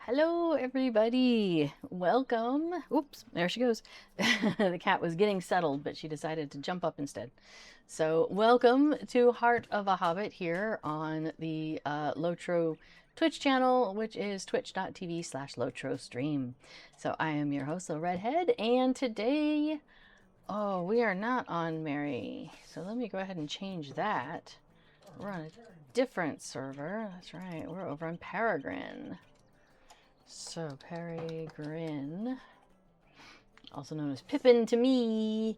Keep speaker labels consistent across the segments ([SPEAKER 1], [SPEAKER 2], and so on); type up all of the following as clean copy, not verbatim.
[SPEAKER 1] Hello, everybody. Welcome. Oops, there she goes. The cat was getting settled, but she decided to jump up instead. So, welcome to Heart of a Hobbit here on the Lotro Twitch channel, which is twitch.tv/LotroStream. So, I am your host, Little Redhead, and today, oh, we are not on Mary. So, let me go ahead and change that. We're on a different server. That's right. We're over on Peregrine. So, Peregrine, also known as Pippin to me.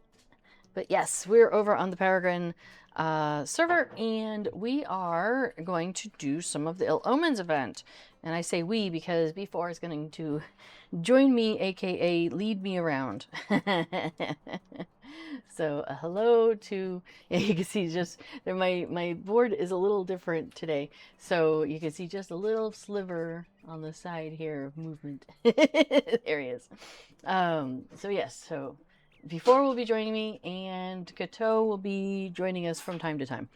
[SPEAKER 1] But yes, we're over on the Peregrine server, and we are going to do some of the Ill Omens event. And I say we because B4 is going to join me, aka lead me around. So hello to, yeah, you can see just there, my board is a little different today, so you can see just a little sliver on the side here of movement. There he is. So yes, so before will be joining me, and Kato will be joining us from time to time.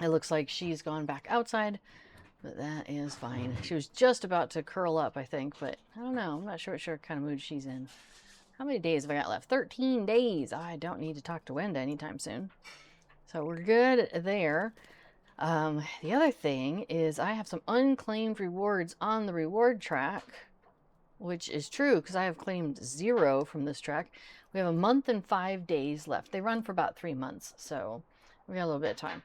[SPEAKER 1] It looks like she's gone back outside, but that is fine. She was just about to curl up, I think, but I don't know. I'm not sure what kind of mood she's in. How many days have I got left? 13 days. I don't need to talk to Wenda anytime soon. So we're good there. The other thing is I have some unclaimed rewards on the reward track, which is true because I have claimed 0 from this track. We have a month and 5 days left. They run for about 3 months, so we got a little bit of time.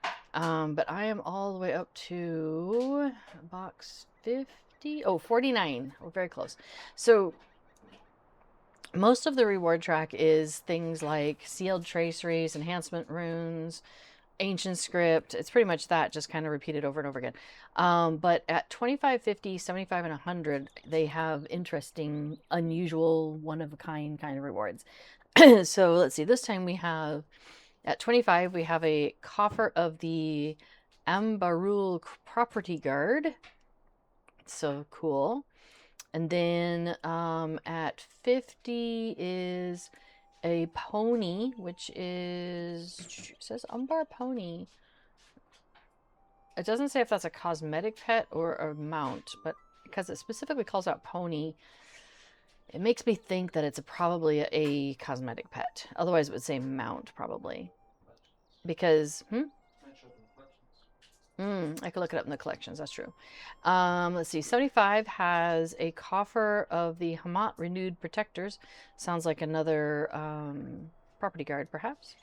[SPEAKER 1] But I am all the way up to box 50. Oh, 49. We're very close. So most of the reward track is things like sealed traceries, enhancement runes, ancient script. It's pretty much that, just kind of repeated over and over again. But at 25, 50, 75, and 100, they have interesting, unusual, one-of-a-kind kind of rewards. So let's see. This time we have, at 25, we have a coffer of the Ambarul Property Guard. So cool. And then at 50 is a pony, which is, it says Umbar Pony. It doesn't say if that's a cosmetic pet or a mount, but because it specifically calls out pony, it makes me think that it's probably a cosmetic pet. Otherwise it would say mount, probably. Because, I could look it up in the collections, that's true. Let's see, 75 has a coffer of the Hamat Renewed Protectors. Sounds like another property guard, perhaps.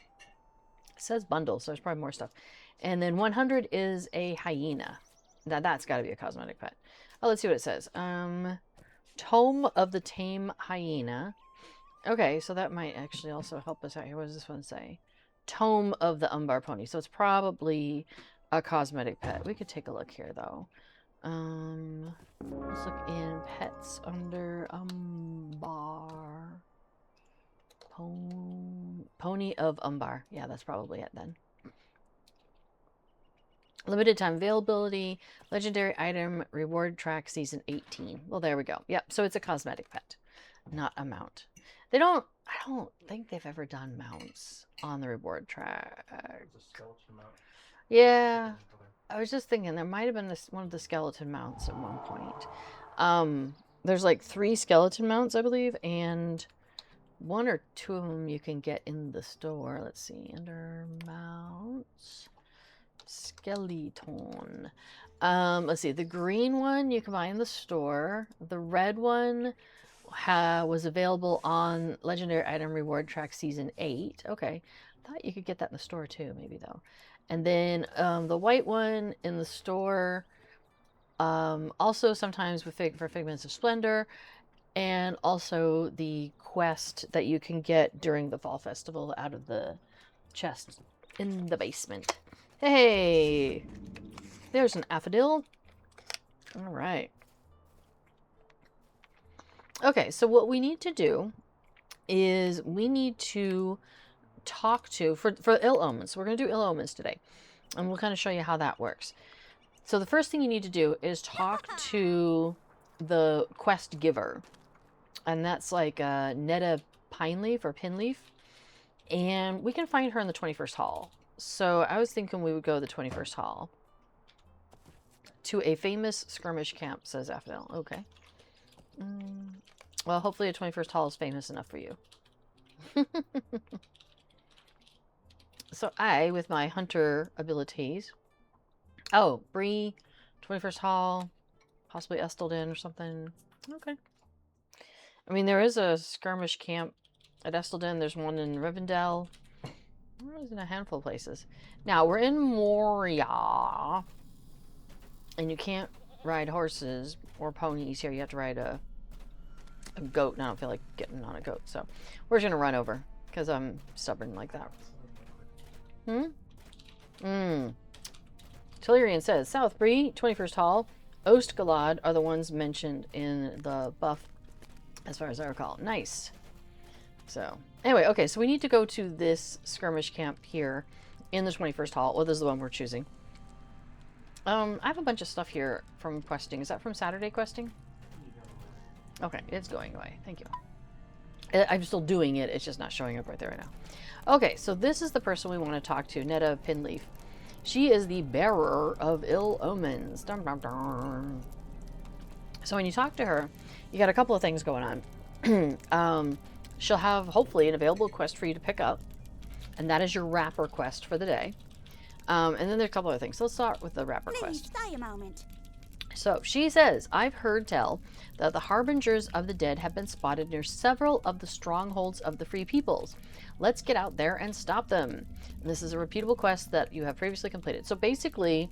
[SPEAKER 1] It says bundle, so there's probably more stuff. And then 100 is a hyena. Now that's got to be a cosmetic pet. Oh, let's see what it says. Tome of the Tame Hyena. Okay, so that might actually also help us out here. What does this one say? Tome of the Umbar Pony. So it's probably a cosmetic pet. We could take a look here, though. Let's look in pets under Umbar. Pony of Umbar. Yeah, that's probably it then. Limited time availability, legendary item, reward track, season 18. Well, there we go. Yep, so it's a cosmetic pet, not a mount. I don't think they've ever done mounts on the reward track. Yeah, I was just thinking there might have been one of the skeleton mounts at one point. There's like 3 skeleton mounts, I believe, and 1 or 2 of them you can get in the store. Let's see, under mounts, skeleton. Let's see, the green one you can buy in the store. The red one was available on Legendary Item Reward Track Season 8. Okay, thought you could get that in the store too, maybe though. And then the white one in the store, also sometimes for Figments of Splendor, and also the quest that you can get during the Fall Festival out of the chest in the basement. Hey, there's an Affodil. All right. Okay, so what we need to do is we need to talk to, for Ill Omens. We're going to do Ill Omens today, and we'll kind of show you how that works. So the first thing you need to do is talk to the quest giver, and that's like Nedda Pinleaf or Pinleaf, and we can find her in the 21st Hall. So I was thinking we would go to the 21st Hall to a famous skirmish camp, says Affidel. Okay. Well, hopefully a 21st Hall is famous enough for you. So I, with my hunter abilities... Oh, Bree, 21st Hall, possibly Estelden or something. Okay. I mean, there is a skirmish camp at Estelden. There's one in Rivendell. There's in a handful of places. Now, we're in Moria. And you can't ride horses or ponies here. You have to ride a goat. And I don't feel like getting on a goat. So, we're just going to run over. Because I'm stubborn like that. Talyrion says, South Bree, 21st Hall, Ost Galadh are the ones mentioned in the buff, as far as I recall. Nice. So, anyway, okay, so we need to go to this skirmish camp here in the 21st Hall. Well, this is the one we're choosing. I have a bunch of stuff here from questing. Is that from Saturday questing? Okay, it's going away. Thank you. I'm still doing it. It's just not showing up right there right now. Okay, so this is the person we want to talk to, Nedda Pinleaf. She is the bearer of Ill Omens. Dun, dun, dun. So when you talk to her, you got a couple of things going on. She'll have, hopefully, an available quest for you to pick up. And that is your wrapper quest for the day. And then there's a couple other things. So let's start with the wrapper quest.
[SPEAKER 2] Stay a moment.
[SPEAKER 1] So she says, I've heard tell that the harbingers of the dead have been spotted near several of the strongholds of the free peoples. Let's get out there and stop them. And this is a repeatable quest that you have previously completed. So basically,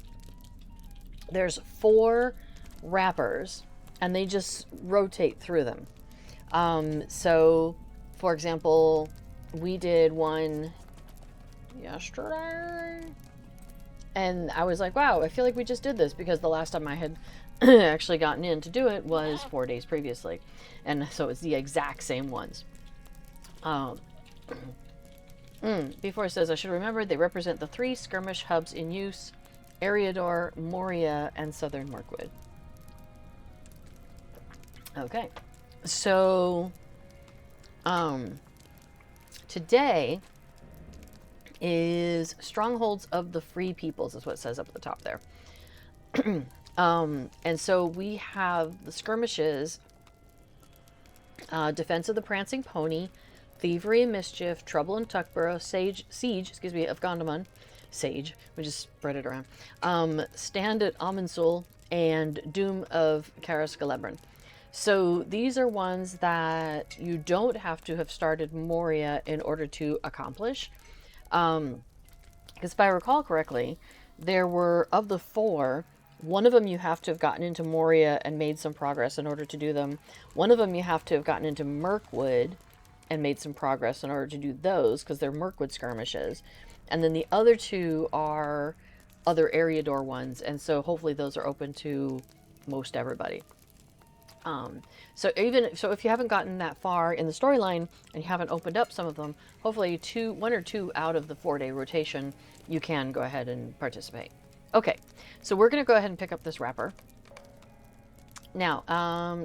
[SPEAKER 1] there's 4 wrappers, and they just rotate through them. So, for example, we did one yesterday. And I was like, wow, I feel like we just did this because the last time I had actually gotten in to do it was 4 days previously. And so it's the exact same ones. Before it says, I should remember they represent the 3 skirmish hubs in use. Eriador, Moria, and Southern Mirkwood. Okay. So, today is Strongholds of the Free Peoples, is what it says up at the top there. And so we have the skirmishes, Defense of the Prancing Pony, Thievery and Mischief, Trouble in Tuckborough, Siege, of Gondomar, Sage, we just spread it around, Stand at Amansul, and Doom of Caras Galebron. So these are ones that you don't have to have started Moria in order to accomplish. Because if I recall correctly, there were, of the 4, one of them you have to have gotten into Moria and made some progress in order to do them. One of them you have to have gotten into Mirkwood and made some progress in order to do those, because they're Mirkwood skirmishes. And then the other 2 are other Eriador ones, and so hopefully those are open to most everybody. So if you haven't gotten that far in the storyline and you haven't opened up some of them, hopefully 1 or 2 out of the 4-day rotation, you can go ahead and participate. Okay, so we're going to go ahead and pick up this wrapper. Now,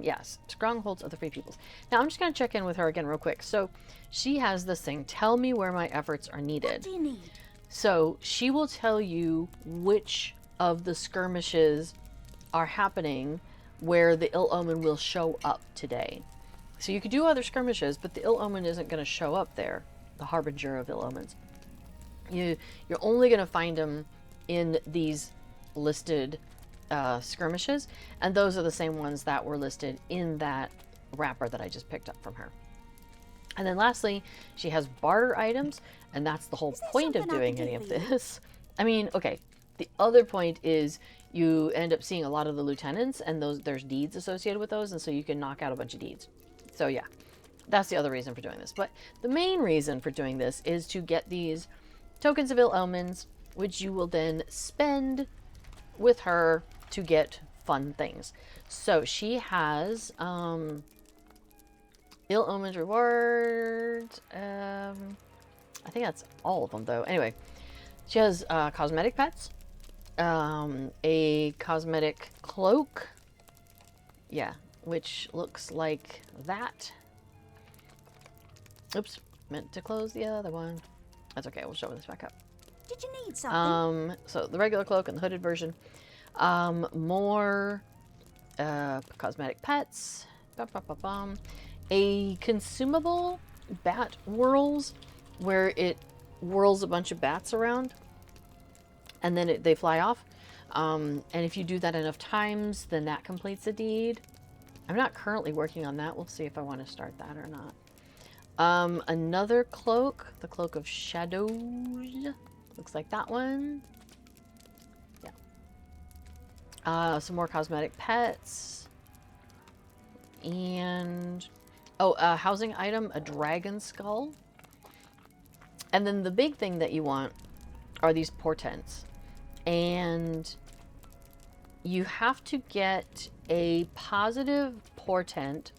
[SPEAKER 1] yes, Strongholds of the Free Peoples. Now, I'm just going to check in with her again real quick. So she has this thing, tell me where my efforts are needed.
[SPEAKER 2] What do you need?
[SPEAKER 1] So she will tell you which of the skirmishes are happening where the Ill Omen will show up today. So you could do other skirmishes, but the Ill Omen isn't going to show up there, the Harbinger of Ill Omens. You're only going to find him in these listed skirmishes, and those are the same ones that were listed in that wrapper that I just picked up from her. And then lastly, she has barter items, and that's the whole point of doing any of this. I mean, okay, the other point is you end up seeing a lot of the lieutenants, and there's deeds associated with those, and so you can knock out a bunch of deeds. So yeah, that's the other reason for doing this. But the main reason for doing this is to get these tokens of Ill Omens, which you will then spend with her to get fun things. So she has Ill Omens rewards. I think that's all of them, though. Anyway, she has cosmetic pets, a cosmetic cloak, yeah, which looks like that. Oops, meant to close the other one. That's okay, we'll show this back up.
[SPEAKER 2] Did you need something?
[SPEAKER 1] So the regular cloak and the hooded version. More cosmetic pets. A consumable bat whirls, where it whirls a bunch of bats around and then they fly off. And if you do that enough times, then that completes the deed. I'm not currently working on that. We'll see if I want to start that or not. Another cloak, the Cloak of Shadows. Looks like that one. Yeah. Some more cosmetic pets. And, oh, a housing item, a dragon skull. And then the big thing that you want are these portents. And you have to get a positive portent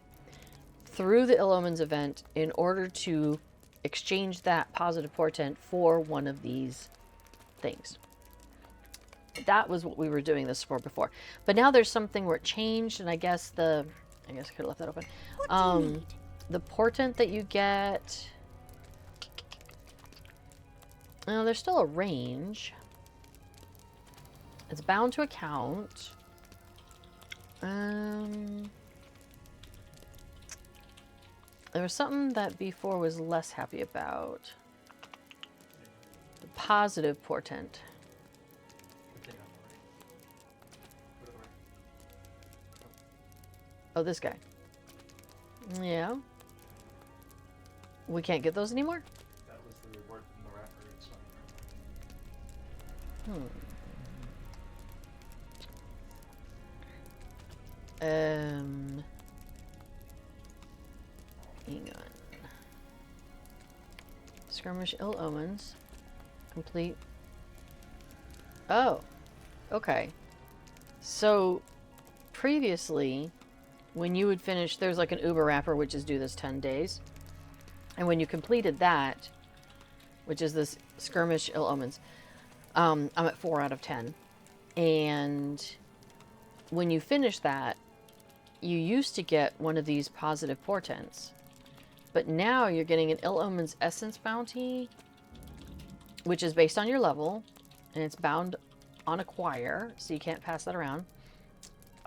[SPEAKER 1] through the Ill Omens event in order to exchange that positive portent for one of these things. That was what we were doing this for before. But now there's something where it changed, and I guess I could have left that open. The portent that you get, there's still a range. It's bound to account. There was something that before was less happy about. The positive portent. Oh, this guy. Yeah. We can't get those anymore?
[SPEAKER 2] That was the reward from the rapper. It's
[SPEAKER 1] hang on. Skirmish Ill Omens. Complete. Oh. Okay. So, previously, when you would finish, there's like an Uber wrapper, which is due this 10 days. And when you completed that, which is this Skirmish Ill Omens, I'm at 4 out of 10. And when you finish that, you used to get one of these positive portents. But now you're getting an Ill Omens Essence bounty, which is based on your level. And it's bound on acquire, so you can't pass that around.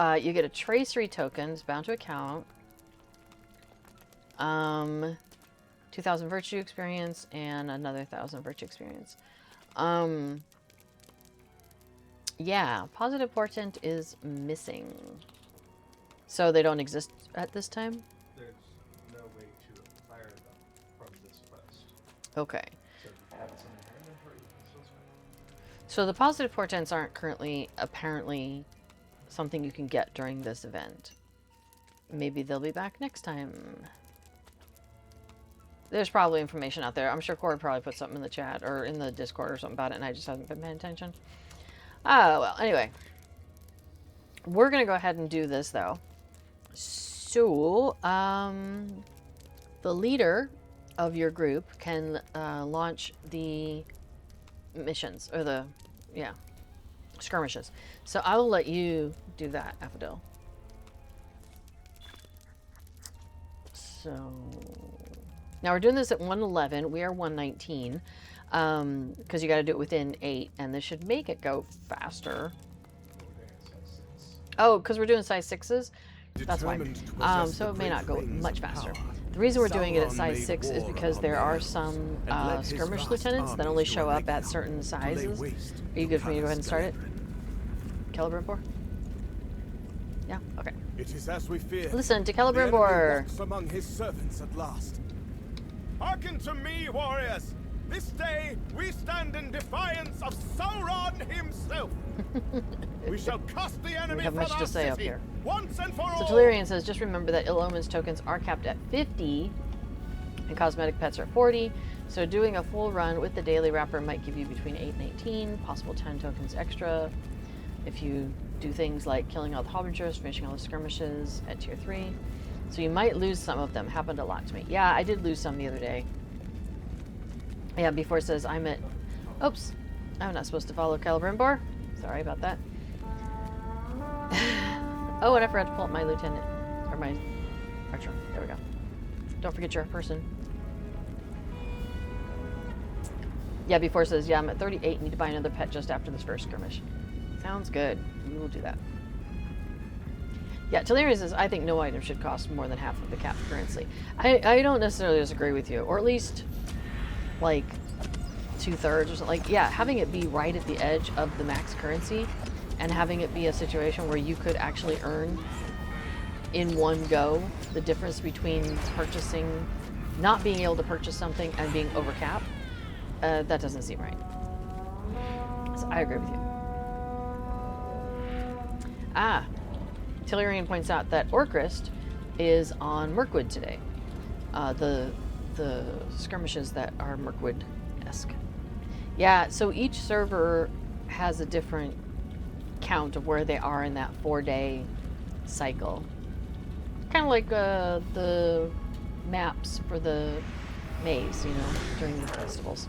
[SPEAKER 1] You get a tracery token, it's bound to account. 2,000 virtue experience and another 1,000 virtue experience. Yeah, positive portent is missing. So they don't exist at this time?
[SPEAKER 2] There's no way to acquire them from this quest.
[SPEAKER 1] Okay.
[SPEAKER 2] So if you have some in your inventory, you can still spend.
[SPEAKER 1] So the positive portents aren't currently, apparently, something you can get during this event. Maybe they'll be back next time. There's probably information out there. I'm sure Corey probably put something in the chat or in the Discord or something about it, and I just haven't been paying attention. Oh, well, anyway. We're going to go ahead and do this, though. So, the leader of your group can launch the missions, or the, skirmishes. So I will let you do that, Affodil. So, now we're doing this at 111. We are 119. Because you got to do it within 8, and this should make it go faster. Oh, because we're doing size 6s? That's why. So it may not go much faster. The reason we're doing it at size 6 is because there are some skirmish lieutenants that only show up at certain sizes. Are you good for me to go ahead and start it? Celebrimbor? Yeah? Okay.
[SPEAKER 3] It is as we feared.
[SPEAKER 1] Listen to Celebrimbor.
[SPEAKER 3] Among his servants at last. Hearken to me, warriors! This day we stand in defiance of Sauron himself. We shall cast the enemy
[SPEAKER 1] we have
[SPEAKER 3] from
[SPEAKER 1] much to
[SPEAKER 3] our
[SPEAKER 1] say
[SPEAKER 3] city
[SPEAKER 1] up here.
[SPEAKER 3] Once and for
[SPEAKER 1] So
[SPEAKER 3] all.
[SPEAKER 1] Talyrion says, just remember that Ill Omens tokens are capped at 50, and cosmetic pets are 40. So doing a full run with the daily wrapper might give you between 8 and 18, possible 10 tokens extra. If you do things like killing all the Hobbiters, finishing all the skirmishes at tier 3. So you might lose some of them. Happened a lot to me. Yeah, I did lose some the other day. Yeah, before it says I'm at... Oops. I'm not supposed to follow Celebrimbor. Sorry about that. Oh, and I forgot to pull up my lieutenant. Or my archer. There we go. Don't forget you're a person. Yeah, before it says, yeah, I'm at 38. Need to buy another pet just after this first skirmish. Sounds good. We will do that. Yeah, Talyrion says, I think no item should cost more than half of the capped currency. I don't necessarily disagree with you. Or at least, like, 2/3 or something. Like, yeah, having it be right at the edge of the max currency and having it be a situation where you could actually earn in one go the difference between purchasing, not being able to purchase something and being overcapped, that doesn't seem right. So I agree with you. Talyrion points out that Orcrist is on Mirkwood today. The skirmishes that are Mirkwood-esque. Yeah, so each server has a different count of where they are in that 4-day cycle. Kind of like the maps for the maze, you know, during the festivals.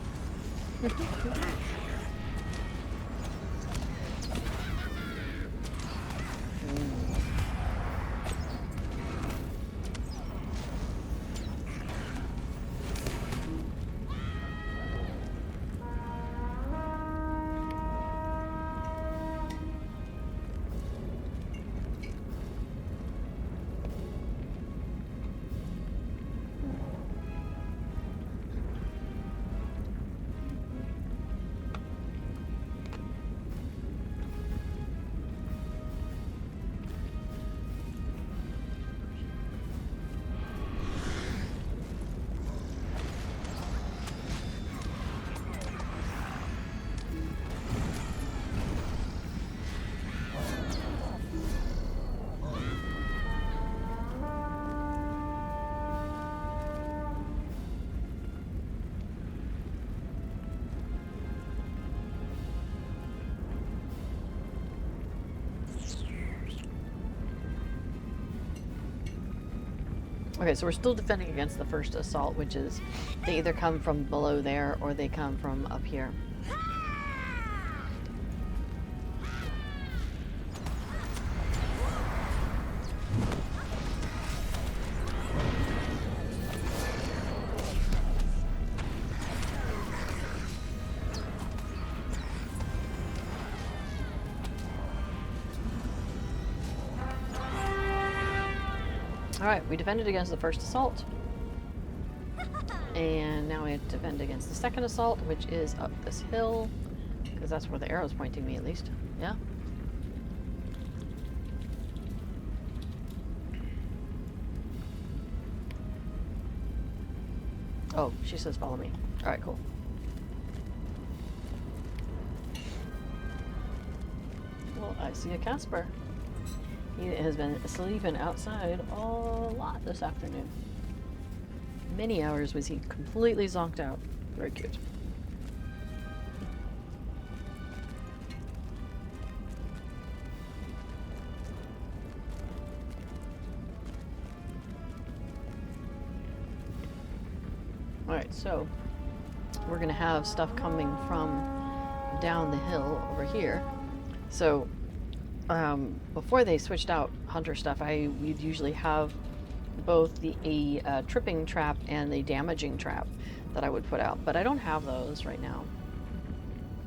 [SPEAKER 1] Okay, so we're still defending against the first assault, which is they either come from below there or they come from up here. Alright, we defended against the first assault. And now we have to defend against the second assault, which is up this hill. Because that's where the arrow's pointing me, at least. Yeah? Oh, she says follow me. Alright, cool. Well, I see a Casper. He has been sleeping outside a lot this afternoon. Many hours was he completely zonked out. Very cute. Alright, so we're gonna have stuff coming from down the hill over here. So before they switched out hunter stuff, we'd usually have both the tripping trap and the damaging trap that I would put out, but I don't have those right now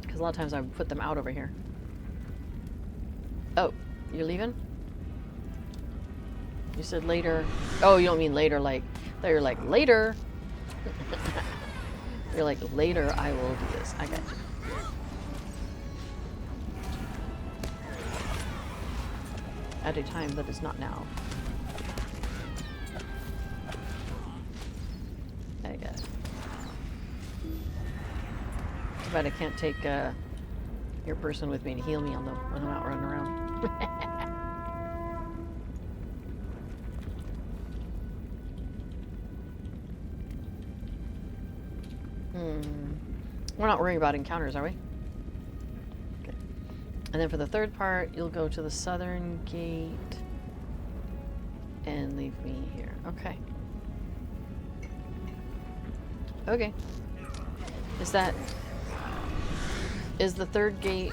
[SPEAKER 1] because a lot of times I would put them out over here. Oh, you're leaving? You said later. Oh, you don't mean later like, you're like later. You're like later I will do this. I got you. At a time that is not now. I got it. Too bad I can't take your person with me to heal me when I'm out running around. We're not worrying about encounters, are we? And then for the third part, you'll go to the southern gate and leave me here. Okay. Okay. Is the third gate,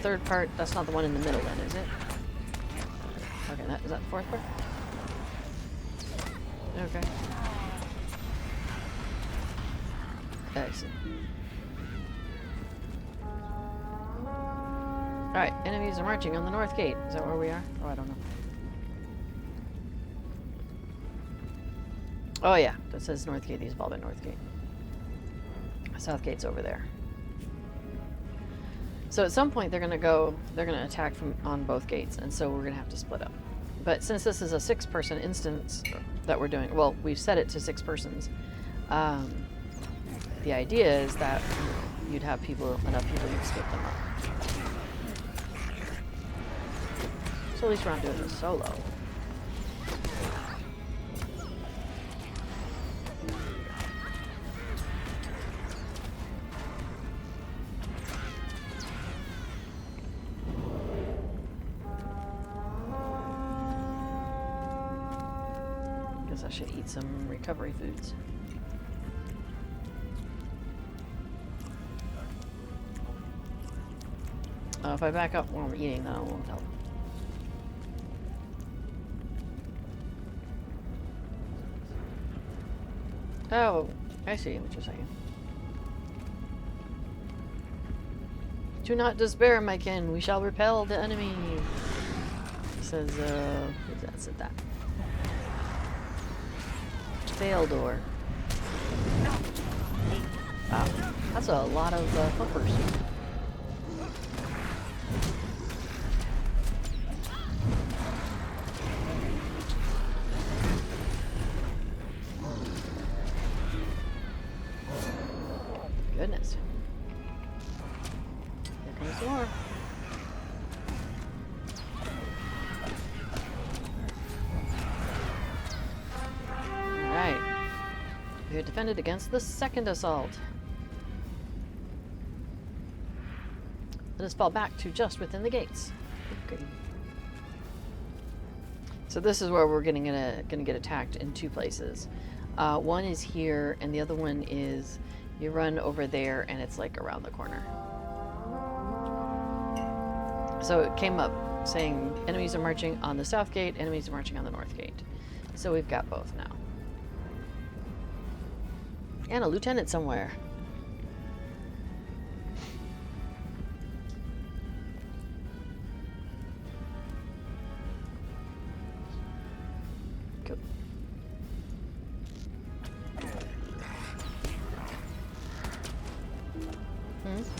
[SPEAKER 1] third part, that's not the one in the middle then, is it? Okay, is that the fourth part? Okay. I see. Alright, enemies are marching on the north gate. Is that where we are? Oh, I don't know. Oh yeah, that says north gate. These have all been north gate. South gate's over there. So at some point they're gonna attack from on both gates, and so we're gonna have to split up. But since this is a 6-person instance that we're doing, well, we've set it to 6 persons. The idea is that you'd have enough people you'd split them up. So at least we're not doing this solo. Guess I should eat some recovery foods. If I back up when I'm eating, then I won't help. Oh, I see what you're saying. Do not despair, my kin. We shall repel the enemy. It says, who's that said that? Faildor. Wow, that's a lot of humpers. Goodness. Here comes more. Alright. We have defended against the second assault. Let us fall back to just within the gates. Okay. So this is where we're gonna get attacked in 2 places. One is here, and the other one is you run over there, and it's like around the corner. So it came up saying enemies are marching on the south gate, enemies are marching on the north gate. So we've got both now. And a lieutenant somewhere. Cool.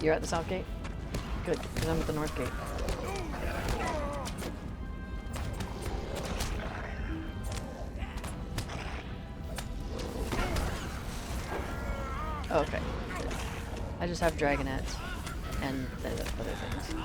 [SPEAKER 1] You're at the south gate? Good, because I'm at the north gate. Oh, okay. Good. I just have dragonettes and other things.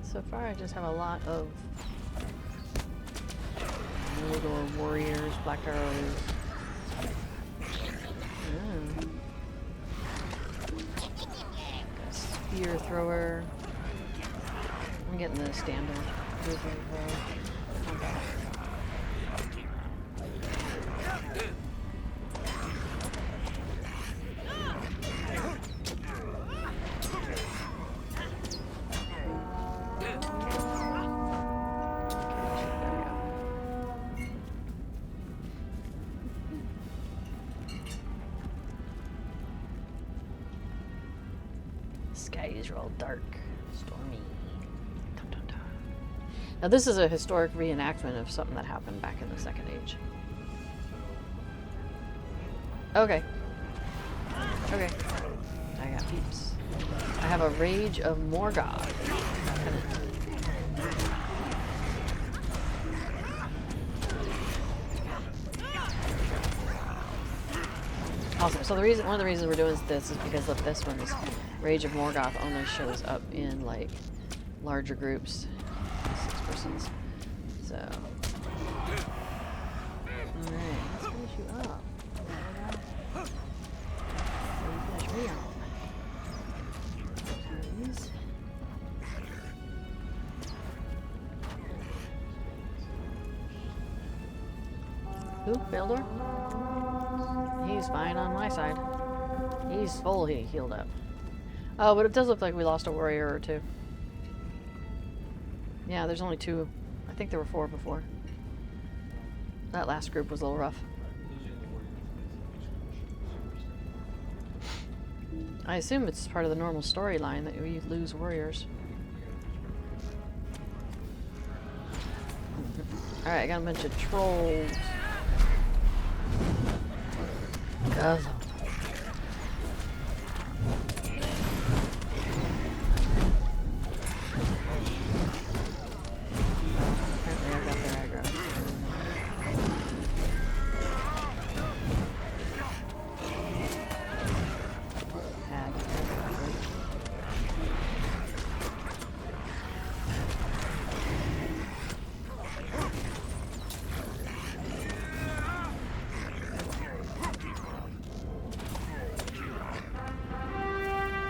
[SPEAKER 1] So far, I just have a lot of little warriors, black arrows. Spear thrower. I'm getting the standard group of combat. Skies are all dark, stormy. Dun, dun, dun. Now this is a historic reenactment of something that happened back in the Second Age. Okay. Okay. I got peeps. I have a Rage of Morgoth. Awesome. So one of the reasons we're doing this is because of this one's Rage of Morgoth only shows up in like larger groups, 6 persons. So, all right, let's finish you up. Finish me up. These. Who? Faldor? He's fine on my side. He's fully healed up. Oh, but it does look like we lost a warrior or two. Yeah, there's only 2. I think there were 4 before. That last group was a little rough. I assume it's part of the normal storyline that we lose warriors. Alright, I got a bunch of trolls. Guzzle. Apparently I got their aggro.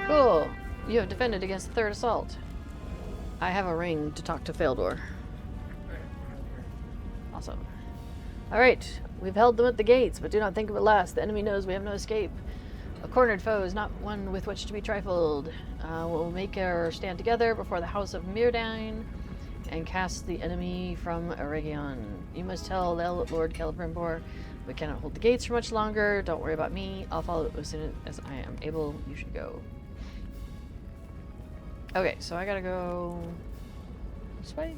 [SPEAKER 1] Cool. You have defended against the 3rd assault. I have a ring to talk to Faldor. Awesome. Alright, we've held them at the gates, but do not think of it last. The enemy knows we have no escape. A cornered foe is not one with which to be trifled. We'll make our stand together before the house of Myrdain and cast the enemy from Eregion. You must tell Lord Celebrimbor we cannot hold the gates for much longer. Don't worry about me. I'll follow as soon as I am able. You should go. Okay, so I gotta go this way.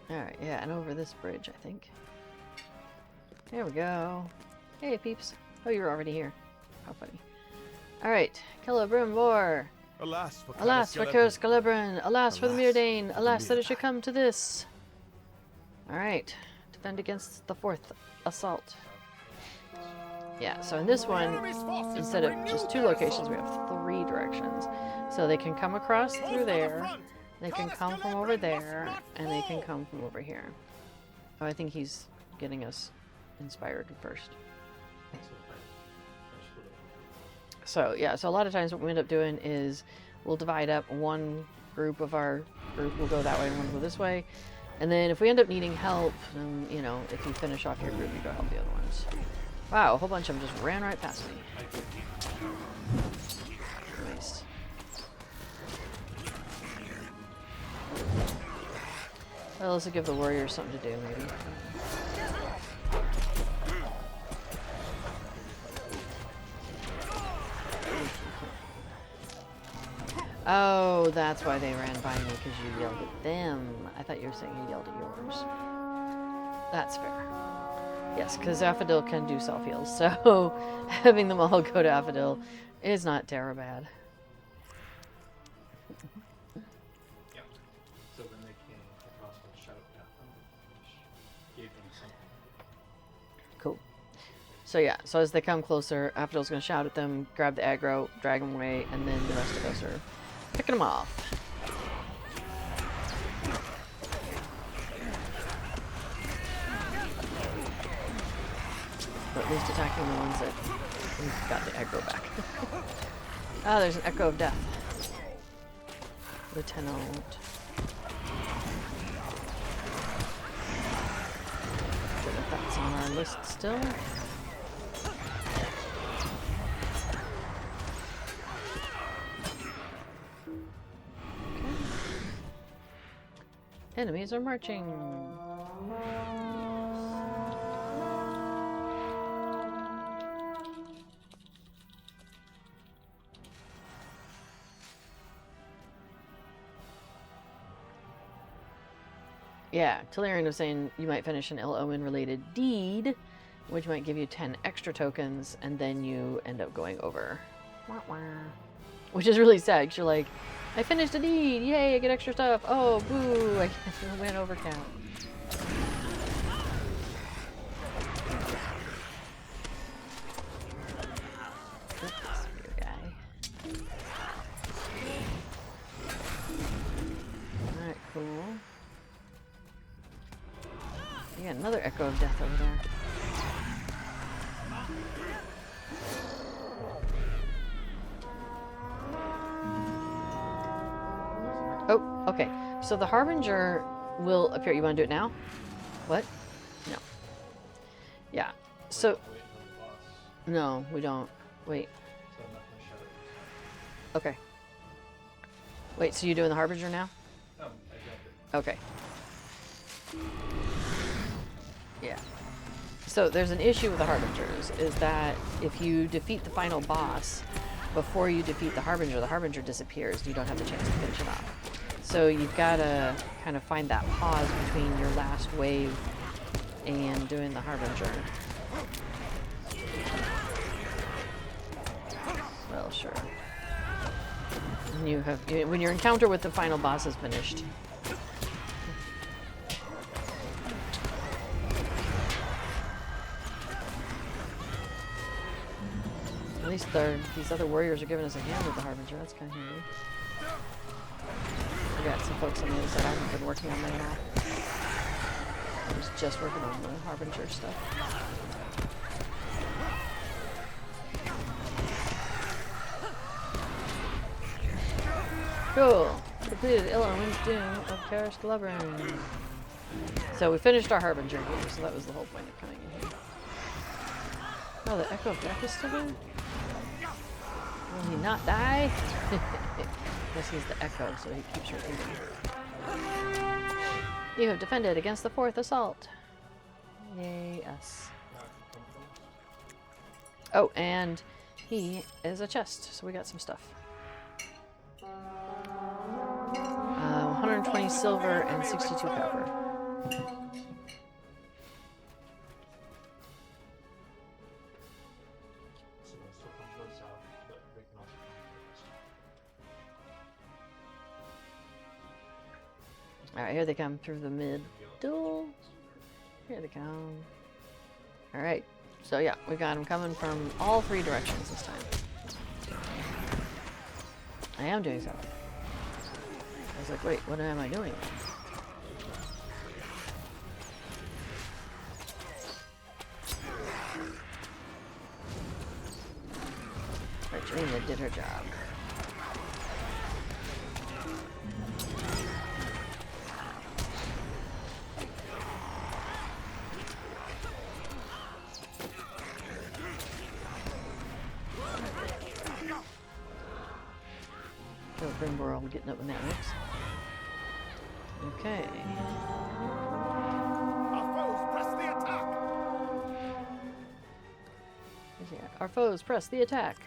[SPEAKER 1] Alright, yeah, and over this bridge, I think. There we go. Hey, peeps. Oh, you're already here. How funny. Alright, Celebrimbor.
[SPEAKER 3] Alas for
[SPEAKER 1] Curse Galebrin! Alas for the
[SPEAKER 3] Alas
[SPEAKER 1] Myrdain!
[SPEAKER 3] for
[SPEAKER 1] Alas
[SPEAKER 3] the
[SPEAKER 1] that it should
[SPEAKER 3] Myrdain.
[SPEAKER 1] come to this! Alright. Defend against the 4th assault. Yeah, so in this one, instead of just 2 locations, we have 3 directions. So they can come across through there, they can come from over there, and they can come from over here. Oh, I think he's getting us inspired first. So yeah, so a lot of times what we end up doing is we'll divide up one group of our group will go that way and one will go this way. And then if we end up needing help, then, you know, if you finish off your group, you go help the other ones. Wow, a whole bunch of them just ran right past me. Nice. Well, this will give the warriors something to do, maybe. Oh, that's why they ran by me, because you yelled at them. I thought you were saying you yelled at yours. That's fair. Yes, because Affadil can do self-heals, so having them all go to Affadil is not terrible bad.
[SPEAKER 2] Yeah. So when they came across, I'll shout at them, which gave them something.
[SPEAKER 1] Cool. So yeah, so as they come closer, Affadil's going to shout at them, grab the aggro, drag them away, and then the rest of us are picking them off. But at least attacking the ones that we've got the aggro back. Ah, there's an Echo of Death. Lieutenant. Good if that's on our list still. Enemies are marching. Yeah, Talyrion was saying you might finish an Ill Omen related deed, which might give you 10 extra tokens, and then you end up going over. Wah, wah. Which is really sad, because you're like, I finished a deed! Yay, I get extra stuff! Oh, boo! I went over count. Oops, your guy. Alright, cool. You got another Echo of Death over there. Oh, okay. So the Harbinger will appear. You want to do it now? What? No. Yeah. So,
[SPEAKER 2] Wait until the boss.
[SPEAKER 1] no, we don't. Wait.
[SPEAKER 2] So I'm not gonna shout it.
[SPEAKER 1] Okay. Wait, so you're doing the Harbinger now?
[SPEAKER 2] I got it.
[SPEAKER 1] Okay. Yeah. So there's an issue with the Harbingers, is that if you defeat the final boss before you defeat the Harbinger disappears. You don't have the chance to finish it off. So you've got to kind of find that pause between your last wave and doing the Harbinger. Well, sure. When your encounter with the final boss is finished. At least these other warriors are giving us a hand with the Harbinger. That's kind of handy. We got some folks on the other side. I haven't been working on that at all. I was just working on the Harbinger stuff. Cool. Completed Ill Omens Doom of Parish Gloverin. So we finished our Harbinger game, so that was the whole point of coming in here. Oh, the Echo of Death is still there? Will he not die? Guess he's the Echo, so he keeps repeating. You have defended against the 4th assault. Yay, us. Oh, and he is a chest, so we got some stuff. 120 silver and 62 copper.
[SPEAKER 2] So they'll still come towards south, but they can also come towards.
[SPEAKER 1] Alright, here they come through the middle. Here they come. Alright, so yeah, we got them coming from all 3 directions this time. I am doing something. I was like, wait, what am I doing? Trina did her job. Oh, Brimbor, I'm getting up when that works. Okay.
[SPEAKER 3] Our foes press the attack!
[SPEAKER 1] Our foes press the attack.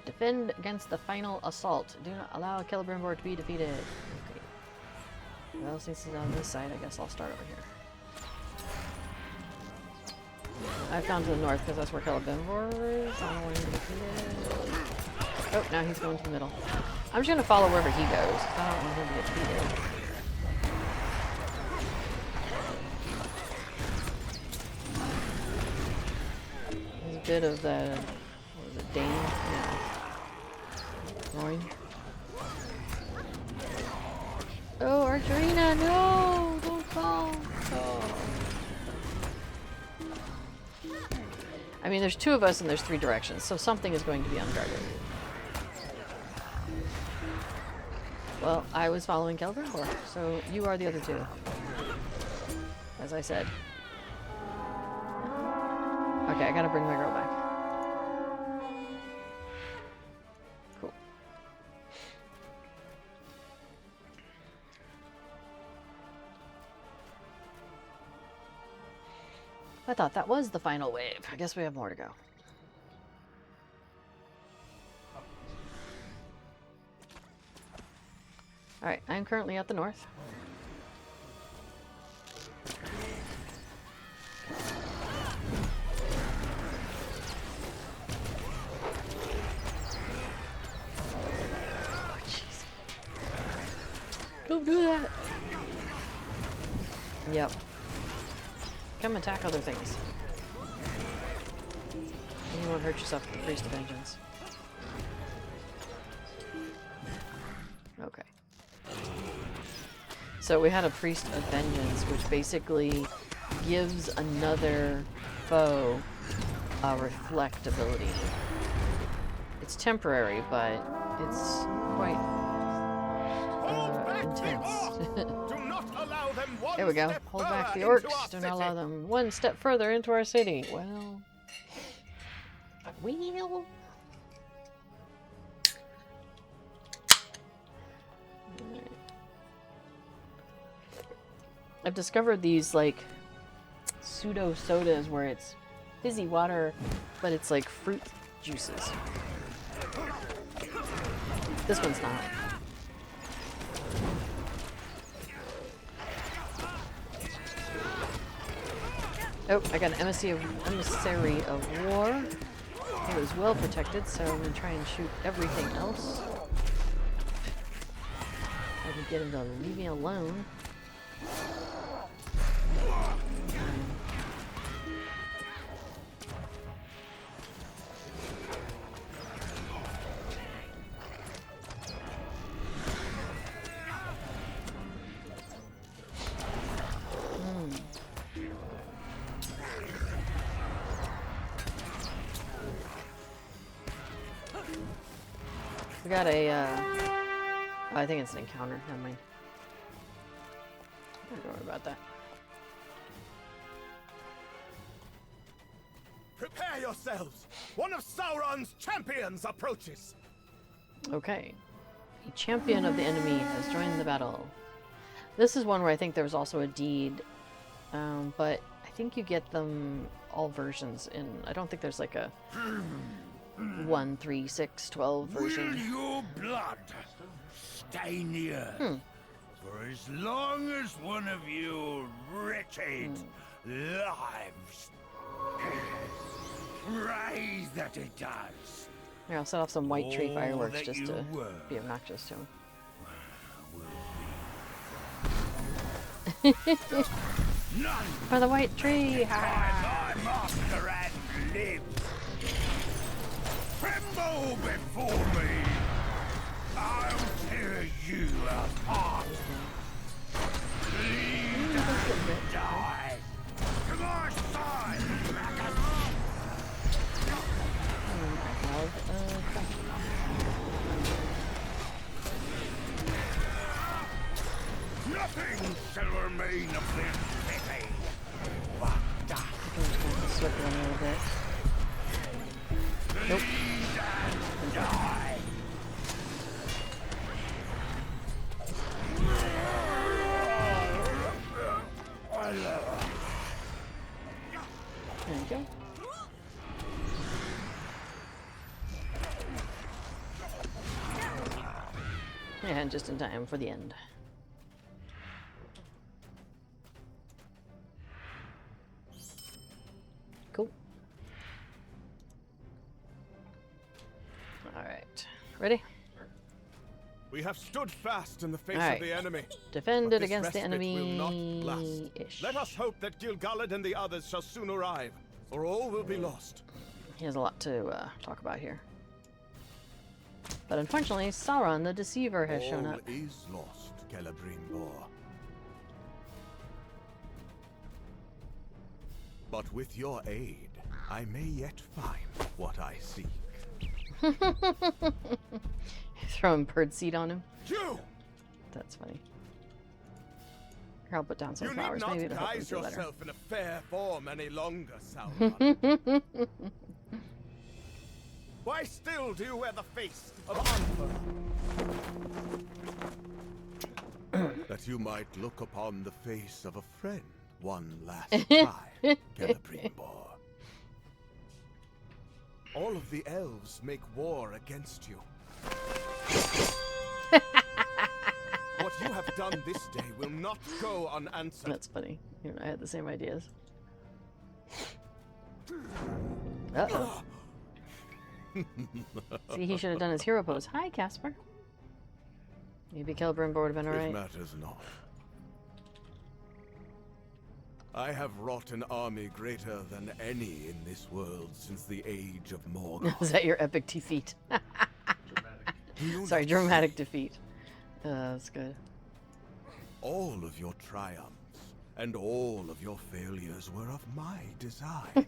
[SPEAKER 1] Defend against the final assault. Do not allow Celebrimbor to be defeated. Okay. Well, since it's on this side, I guess I'll start over here. I've gone to the north because that's where Celebrimbor is. I don't want him to be defeated. Oh, now he's going to the middle. I'm just going to follow wherever he goes. I don't want him to get defeated. There's a bit of the... what was it? Dane? No. Roy. Oh, Archerina, no! Don't fall! Oh. I mean, there's 2 of us and there's 3 directions, so something is going to be unguarded. Well, I was following Celebrimbor, so you are the other 2. As I said. Okay, I gotta bring my girl back. Cool. I thought that was the final wave. I guess we have more to go. Alright, I'm currently at the north. Oh, jeez. Don't do that! Yep. Come attack other things. You won't hurt yourself with the Priest of Vengeance. Okay. So we had a Priest of Vengeance, which basically gives another foe reflect ability. It's temporary, but it's quite intense.
[SPEAKER 3] Do not allow them one
[SPEAKER 1] There we go.
[SPEAKER 3] step
[SPEAKER 1] Hold back the
[SPEAKER 3] further into
[SPEAKER 1] orcs.
[SPEAKER 3] our
[SPEAKER 1] Do not allow
[SPEAKER 3] city.
[SPEAKER 1] them one step further into our city. Well, wheel. I've discovered these like pseudo sodas where it's fizzy water, but it's like fruit juices. This one's not. Oh, I got an emissary of war. It was well protected, so I'm gonna try and shoot everything else. I can get him to leave me alone. We got a, oh, I think it's an encounter. Never mind. Don't worry about that.
[SPEAKER 3] Prepare yourselves! One of Sauron's champions approaches!
[SPEAKER 1] Okay. A champion of the enemy has joined the battle. This is one where I think there was also a deed, but I think you get them all versions in. I don't think there's like a 1, 3, 6, 12 version.
[SPEAKER 4] Will your blood stain the earth? For as long as one of your wretched lives, pray that it does.
[SPEAKER 1] Here, I'll set off some white tree
[SPEAKER 4] All
[SPEAKER 1] fireworks
[SPEAKER 4] that
[SPEAKER 1] just
[SPEAKER 4] you
[SPEAKER 1] to
[SPEAKER 4] were
[SPEAKER 1] be obnoxious to him.
[SPEAKER 4] None
[SPEAKER 1] For the white tree!
[SPEAKER 4] by
[SPEAKER 1] Ha!
[SPEAKER 4] my master and live. Tremble before me. I'll tear you apart. Bleed and die. To my side, maggot.
[SPEAKER 1] I have a question.
[SPEAKER 4] Nothing shall remain of this city. But
[SPEAKER 1] I'm just going to circle him a little bit. Nope.
[SPEAKER 4] bleed and die.
[SPEAKER 1] There you go. And just in time for the end. Cool. Alright. Ready?
[SPEAKER 3] We have stood fast in the face
[SPEAKER 1] Alright.
[SPEAKER 3] of the enemy.
[SPEAKER 1] Defended
[SPEAKER 3] But this
[SPEAKER 1] against the
[SPEAKER 3] respite will not
[SPEAKER 1] enemy.
[SPEAKER 3] last.
[SPEAKER 1] Ish.
[SPEAKER 3] Let us hope that Ill Omens and the others shall soon arrive, or all will be lost.
[SPEAKER 1] He has a lot to talk about here. But unfortunately, Sauron the Deceiver has shown
[SPEAKER 3] All
[SPEAKER 1] up.
[SPEAKER 3] is lost, Celebrimbor. But with your aid, I may yet find what I seek.
[SPEAKER 1] Throwing birdseed on him.
[SPEAKER 3] You!
[SPEAKER 1] That's funny. Here, I'll put down some
[SPEAKER 3] You
[SPEAKER 1] flowers.
[SPEAKER 3] need not
[SPEAKER 1] Maybe it'll help him
[SPEAKER 3] guise
[SPEAKER 1] feel better.
[SPEAKER 3] yourself in a fair form any longer, Sauron. Why still do you wear the face of Unfer? That you might look upon the face of a friend one last time, Celebrimbor. All of the elves make war against you. What you have done this day will not go unanswered.
[SPEAKER 1] That's funny. You and I had the same ideas. Uh-oh. See, he should have done his hero pose. Hi, Casper. Maybe Celebrimbor would have been
[SPEAKER 3] It
[SPEAKER 1] alright.
[SPEAKER 3] matters not. I have wrought an army greater than any in this world since the age of Morgoth.
[SPEAKER 1] Is that your epic defeat?
[SPEAKER 2] Dramatic.
[SPEAKER 3] Do you
[SPEAKER 1] Sorry,
[SPEAKER 3] not
[SPEAKER 1] dramatic defeat. That's good.
[SPEAKER 3] All of your triumphs and all of your failures were of my design.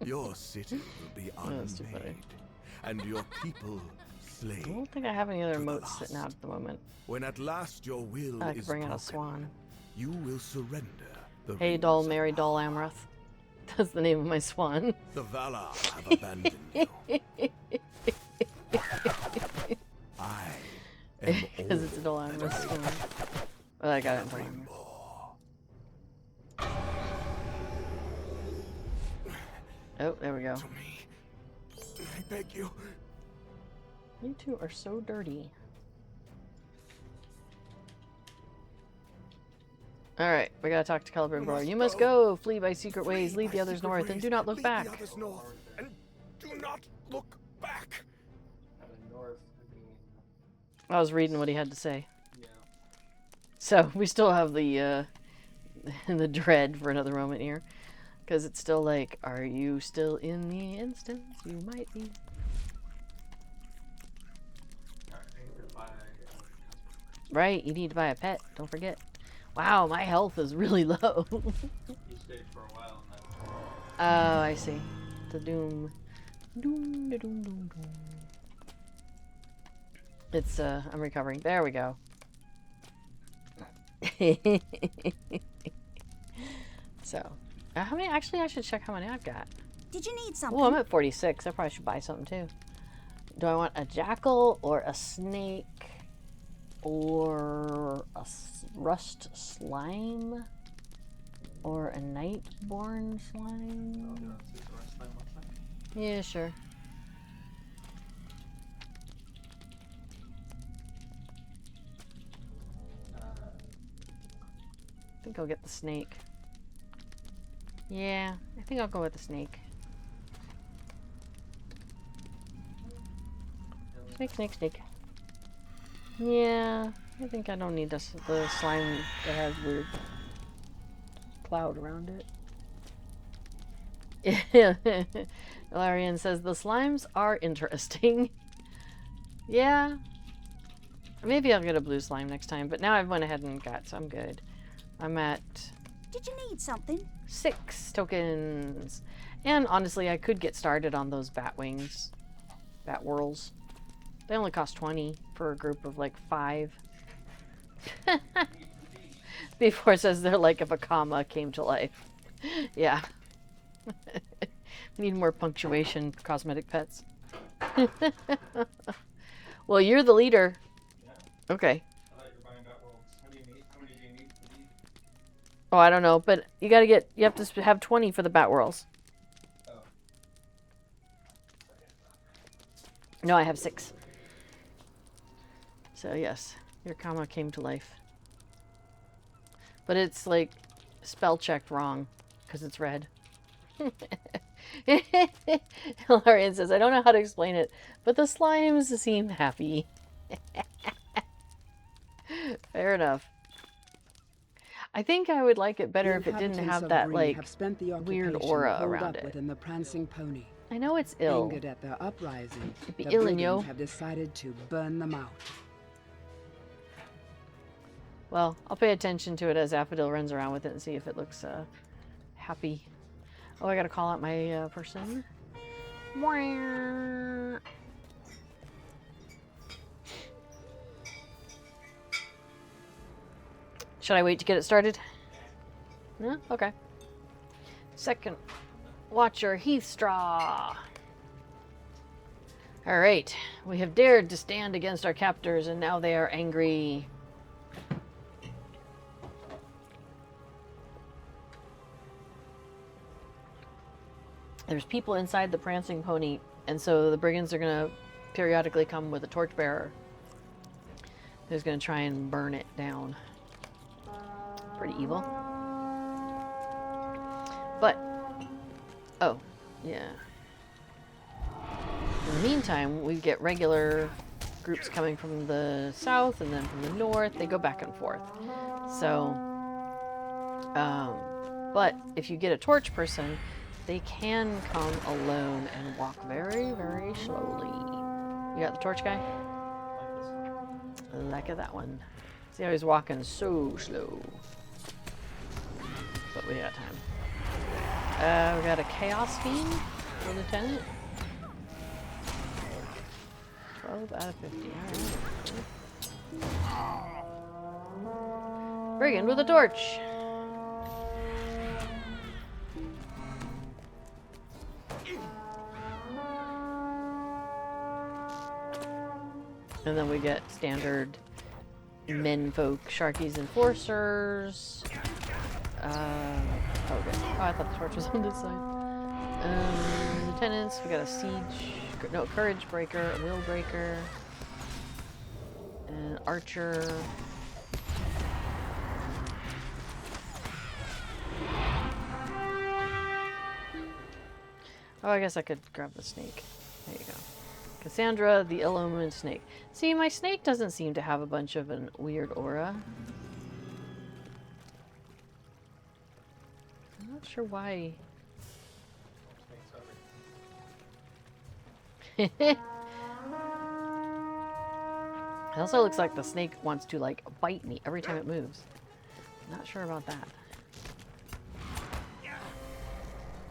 [SPEAKER 3] Your city will be
[SPEAKER 1] That's too funny.
[SPEAKER 3] unmade, and your people
[SPEAKER 1] I
[SPEAKER 3] slain.
[SPEAKER 1] don't think I have any other
[SPEAKER 3] To the
[SPEAKER 1] moats sitting out
[SPEAKER 3] last.
[SPEAKER 1] at the moment.
[SPEAKER 3] When at last your will
[SPEAKER 1] I could
[SPEAKER 3] is
[SPEAKER 1] bring out a
[SPEAKER 3] broken,
[SPEAKER 1] swan.
[SPEAKER 3] you will surrender the
[SPEAKER 1] Hey,
[SPEAKER 3] rings
[SPEAKER 1] doll,
[SPEAKER 3] of
[SPEAKER 1] Mary, doll,
[SPEAKER 3] power.
[SPEAKER 1] Amroth. That's the name of my swan.
[SPEAKER 3] The Valar have abandoned you. I am
[SPEAKER 1] Because it's a doll, Amroth swan. Well, I got it in front of me. Oh, there we go.
[SPEAKER 3] To me, I beg you.
[SPEAKER 1] You two are so dirty. Alright, we gotta talk to Celebrimbor. You must go! Flee by secret ways, lead the others north, and do not look back.
[SPEAKER 3] Lead the others north, and do not look back.
[SPEAKER 2] And the north would mean,
[SPEAKER 1] I was reading what he had to say.
[SPEAKER 2] yeah.
[SPEAKER 1] So, we still have the, the dread for another moment here. Because it's still like, are you still in the instance? You might be.
[SPEAKER 2] Alright, I need to buy
[SPEAKER 1] Right, you need to buy a pet, don't forget. Wow, my health is really low.
[SPEAKER 2] you stayed for a while and then
[SPEAKER 1] Oh, I see. The doom. Doom, da, doom, doom, doom. It's, I'm recovering. There we go. So, how many? Actually, I should check how many I've got.
[SPEAKER 5] Did you need something?
[SPEAKER 1] Oh, I'm at 46. I probably should buy something too. Do I want a jackal or a snake or a rust slime or a nightborn slime?
[SPEAKER 2] I'll do it. See the rest of my time.
[SPEAKER 1] Yeah, sure. I think I'll get the snake. Yeah, I think I'll go with the snake. Snake, snake, snake. Yeah, I think I don't need the slime that has weird cloud around it. Yeah. Talyrion says the slimes are interesting. Yeah. Maybe I'll get a blue slime next time, but now I've went ahead and got, so I'm good. I'm at
[SPEAKER 5] Did you need something?
[SPEAKER 1] 6 tokens. And honestly, I could get started on those bat wings. Bat whirls. They only cost 20 for a group of like 5. Before it says they're like if a comma came to life. Yeah. Need more punctuation, cosmetic pets. Well, you're the leader. Okay.
[SPEAKER 2] I thought you were buying bat wolves. How do you need? How many do you need for these?
[SPEAKER 1] Oh, I don't know, but you gotta get, you have to have 20 for the bat whirls.
[SPEAKER 2] Oh.
[SPEAKER 1] No, I have 6. So yes, your comma came to life. But it's like spell checked wrong because it's red. Talyrion says, I don't know how to explain it, but the slimes seem happy. Fair enough. I think I would like it better if it didn't have that like weird aura around it.
[SPEAKER 6] Within the prancing pony.
[SPEAKER 1] I know it's ill.
[SPEAKER 6] Angered at their uprising,
[SPEAKER 1] It'd be
[SPEAKER 6] the
[SPEAKER 1] ill and yo.
[SPEAKER 6] brigands have decided to burn them out.
[SPEAKER 1] Well, I'll pay attention to it as Affodil runs around with it and see if it looks happy. Oh, I gotta call out my person. Mwah. Should I wait to get it started? No? Okay. Second Watcher Heathstraw. Alright. We have dared to stand against our captors and now they are angry. There's people inside the prancing pony, and so the brigands are gonna periodically come with a torchbearer who's gonna try and burn it down. Pretty evil. But, oh, yeah. In the meantime, we get regular groups coming from the south and then from the north. They go back and forth. So, but if you get a torch person, they can come alone and walk very, very slowly. You got the torch guy?
[SPEAKER 2] Like this one.
[SPEAKER 1] Like that one. See how he's walking so slow. we got time. We got a Chaos Fiend for Lieutenant. 12 out of 50. Alright. Brigand with a torch. And then we get standard menfolk, Sharkies, Enforcers. Oh, good. Oh, I thought the torch was on this side. Lieutenants, we got a Siege, no, Courage Breaker, a Will Breaker, an Archer. Oh, I guess I could grab the snake. There you go. Cassandra, the Ill Omens snake. See, my snake doesn't seem to have a bunch of a weird aura. I'm not sure why. It also looks like the snake wants to, like, bite me every time it moves. Not sure about that.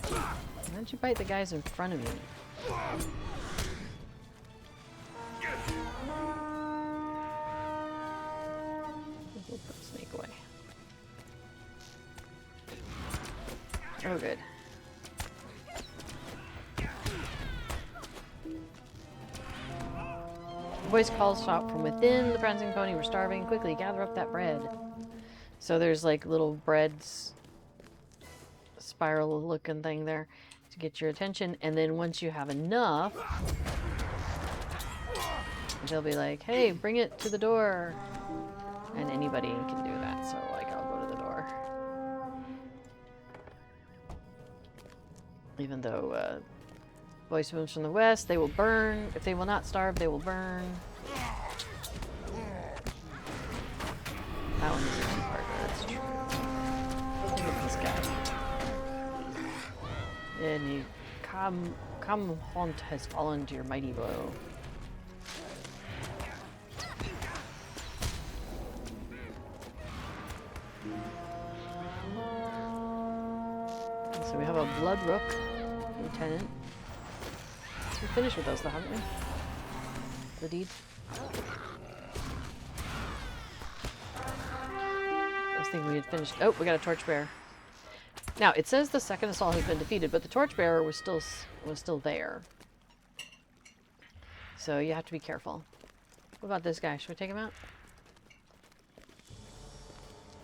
[SPEAKER 1] Why don't you bite the guys in front of me? We'll put the snake away. Oh, good. The voice calls out from within the prancing pony. We're starving. Quickly, gather up that bread. So there's like little breads, spiral looking thing there to get your attention. And then once you have enough, they'll be like, hey, bring it to the door. And anybody can do that. So like, I'll go to the door. Even though voice moves from the west, they will burn. If they will not starve, they will burn. That one is a two-parter, that's true. Look at this guy. And you come haunt has fallen to your mighty blow. So we have a Blood Rook Lieutenant. We finished with those though, haven't we? The deed. I was thinking we had finished. Oh, we got a Torchbearer. Now it says the second assault has been defeated, but the Torchbearer was still there. So you have to be careful. What about this guy? Should we take him out?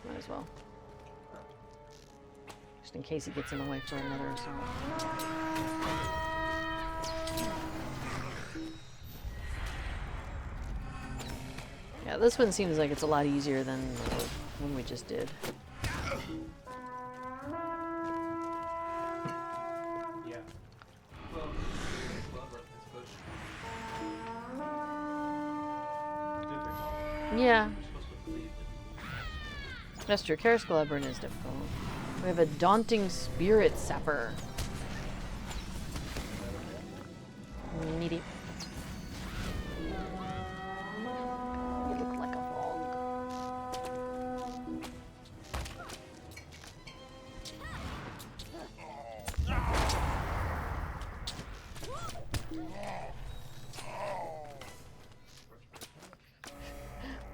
[SPEAKER 1] Might as well. Just in case he gets in the way for another assault. Yeah, this one seems like it's a lot easier than the one we just did.
[SPEAKER 2] Yeah.
[SPEAKER 1] Yeah. That's true. Karis Galebrin is difficult. We have a Daunting Spirit Sapper. Meaty. You look like a frog.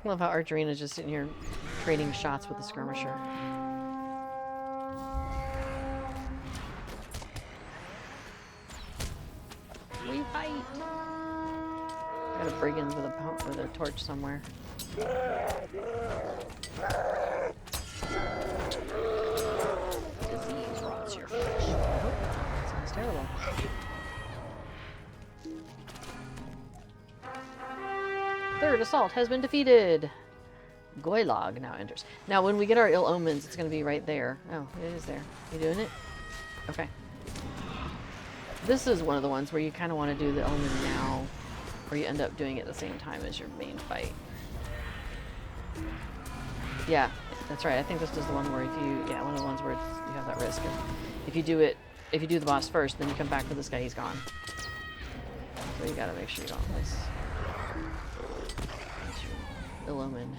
[SPEAKER 1] I love how Archerina's just sitting here trading shots with the skirmisher. We fight! Got a brigand with a torch somewhere. Disease rots your flesh. Oh, sounds terrible. Third assault has been defeated. Goylog now enters. Now, when we get our Ill Omens, it's going to be right there. Oh, it is there. You doing it? Okay. This is one of the ones where you kind of want to do the Omen now, or you end up doing it at the same time as your main fight. Yeah, that's right. I think this is the one where if you, yeah, one of the ones where you have that risk. If you do it, if you do the boss first, then you come back for this guy, he's gone. So you got to make sure you don't miss. Ill Omen.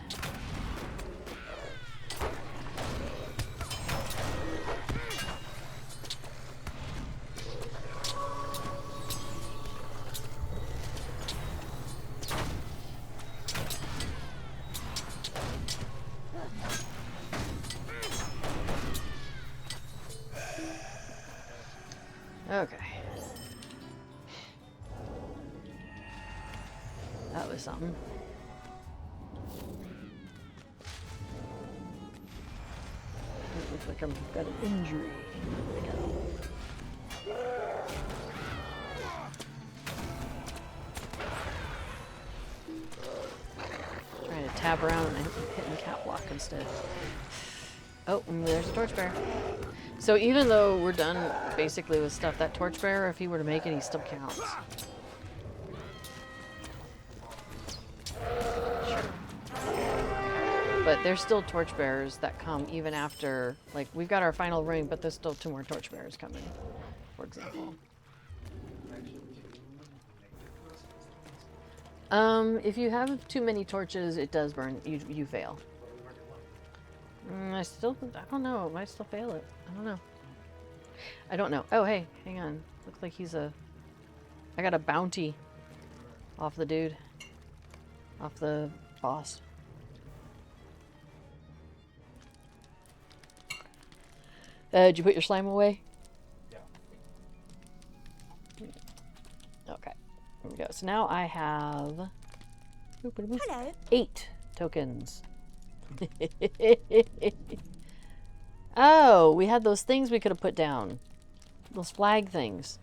[SPEAKER 1] Okay. That was something. It looks like I've got an injury. There we go. Trying to tab around and hitting catwalk instead. Oh, and there's a torchbearer. So even though we're done basically with stuff, that torchbearer, if he were to make it, he still counts. Sure. But there's still torchbearers that come even after, like, we've got our final ring, but there's still 2 more torchbearers coming, for example. If you have too many torches, it does burn. You fail. I don't know. It might still fail it. I don't know. Oh, hey, hang on. Looks like I got a bounty off the dude. Off the boss. Did you put your slime away?
[SPEAKER 2] Yeah.
[SPEAKER 1] Okay. Here we go. So now I have
[SPEAKER 5] Hello.
[SPEAKER 1] 8 tokens. Oh, we had those things we could have put down. Those flag things.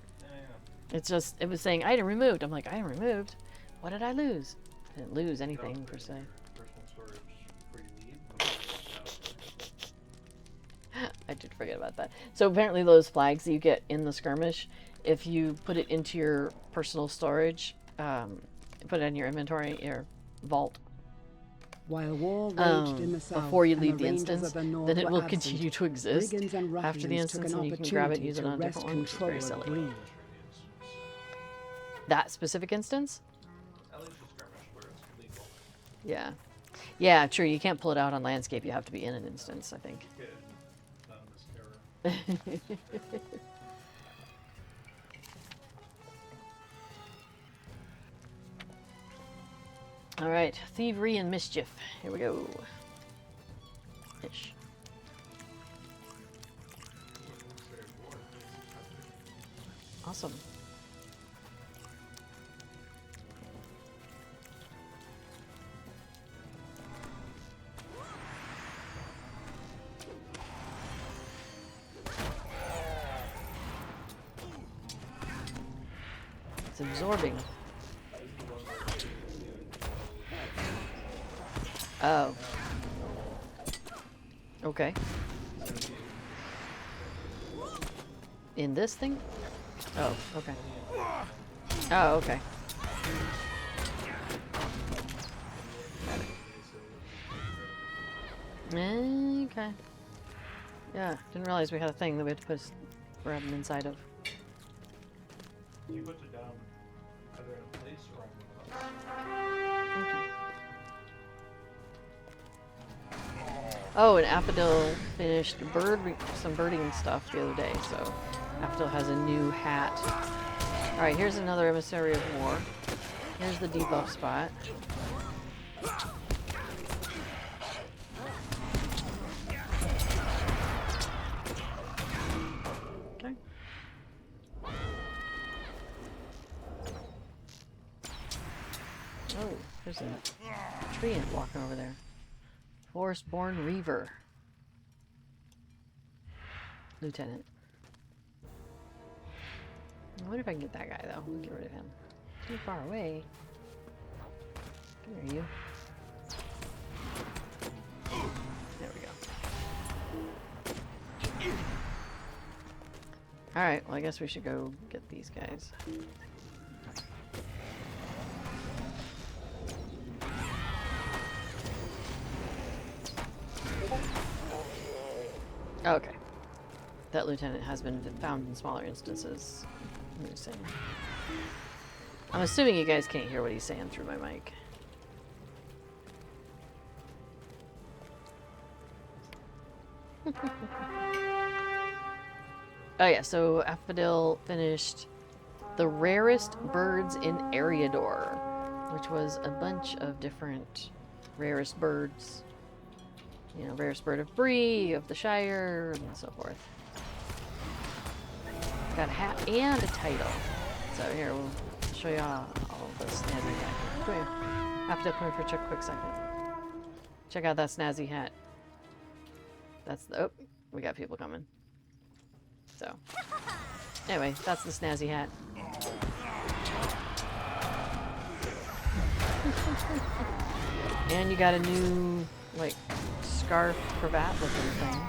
[SPEAKER 1] It's just, it was saying item removed. I'm like, item removed? What did I lose? I didn't lose anything per se.
[SPEAKER 2] Personal storage before you leave.
[SPEAKER 1] I did forget about that. So apparently those flags that you get in the skirmish, if you put it into your personal storage, put it in your inventory, your vault,
[SPEAKER 6] While war raged in the south,
[SPEAKER 1] before you
[SPEAKER 6] and
[SPEAKER 1] leave
[SPEAKER 6] the
[SPEAKER 1] the
[SPEAKER 6] rangers
[SPEAKER 1] instance,
[SPEAKER 6] of the north
[SPEAKER 1] then it
[SPEAKER 6] were
[SPEAKER 1] will
[SPEAKER 6] absent,
[SPEAKER 1] continue to exist
[SPEAKER 6] brigands and
[SPEAKER 1] after the
[SPEAKER 6] ruffians took
[SPEAKER 1] instance,
[SPEAKER 6] an
[SPEAKER 1] and you can grab it and
[SPEAKER 6] opportunity
[SPEAKER 1] use it
[SPEAKER 6] to
[SPEAKER 1] on a
[SPEAKER 6] wrest
[SPEAKER 1] different one, which is
[SPEAKER 6] control
[SPEAKER 1] very
[SPEAKER 6] of
[SPEAKER 1] silly.
[SPEAKER 6] Bree.
[SPEAKER 1] That specific instance?
[SPEAKER 2] At least the skirmish where it's legal.
[SPEAKER 1] Yeah. Yeah, true. You can't pull it out on landscape. You have to be in an instance, I think.
[SPEAKER 2] Good. Not in this era.
[SPEAKER 1] All right, thievery and mischief. Here we go. Ish. Awesome. It's absorbing. Oh. Okay. In this thing? Oh, okay. Oh, okay. Okay. Yeah, didn't realize we had a thing that we had to grab them inside of.
[SPEAKER 2] You put it down either in a place or on the
[SPEAKER 1] Okay. Oh, and Affodil finished some birding stuff the other day, so Affodil has a new hat. Alright, here's another Emissary of War. Here's the debuff spot. Okay. Oh, there's a tree walking over there. Forest-born Reaver. Lieutenant. I wonder if I can get that guy, though. We'll get rid of him. Too far away. Come here, you. There we go. Alright, well, I guess we should go get these guys. Okay. That lieutenant has been found in smaller instances. I'm assuming you guys can't hear what he's saying through my mic. Oh yeah, so Affodil finished the rarest birds in Eriador, which was a bunch of different rarest birds. You know, rarest bird of Bree, of the Shire, and so forth. Got a hat and a title. So here, we'll show you all of this snazzy hat. Come here. Have to come here for a quick second. Check out that snazzy hat. That's the... Oh, we got people coming. So, anyway, that's the snazzy hat. And you got a new, like, scarf cravat looking thing.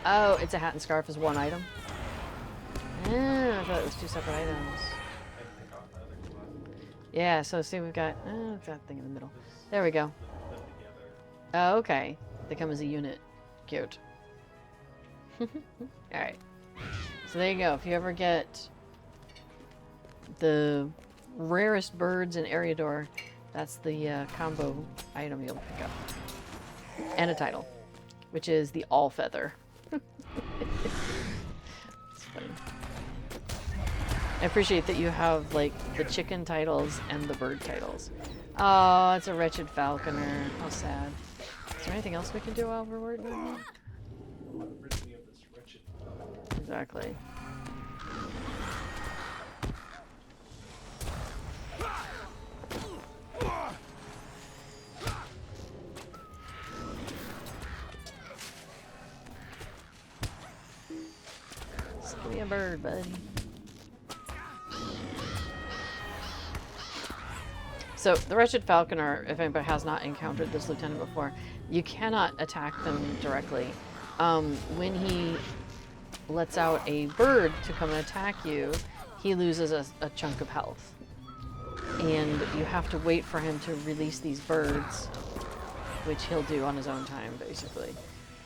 [SPEAKER 1] Oh, it's a hat and scarf is one item? I thought it was two separate items. Yeah, so see we've got, it's that thing in the middle. There we go. Oh, okay. They come as a unit. Cute. Alright. So there you go. If you ever get the rarest birds in Eriador, that's the combo item you'll pick up. And a title, which is the all feather. It's funny. I appreciate that you have like the chicken titles and the bird titles. Oh, it's a wretched falconer. How sad. Is there anything else we can do while we're working on it? Exactly. Just give me a bird, bud. So, the Wretched Falconer, if anybody has not encountered this lieutenant before, you cannot attack them directly. When he lets out a bird to come and attack you, he loses a chunk of health. And you have to wait for him to release these birds, which he'll do on his own time, basically.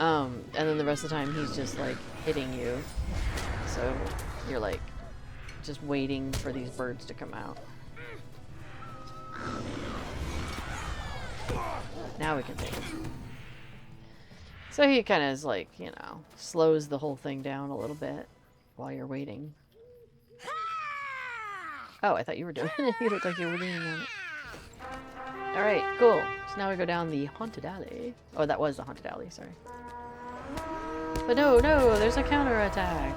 [SPEAKER 1] And then the rest of the time he's just, like, hitting you. So, you're, like, just waiting for these birds to come out. Now we can take him. So he kind of is like, you know, slows the whole thing down a little bit while you're waiting. Oh, I thought you were doing it. You looked like you were leaning on it. Alright, cool. So now we go down the haunted alley. Oh, that was the haunted alley, sorry. But no, there's a counterattack.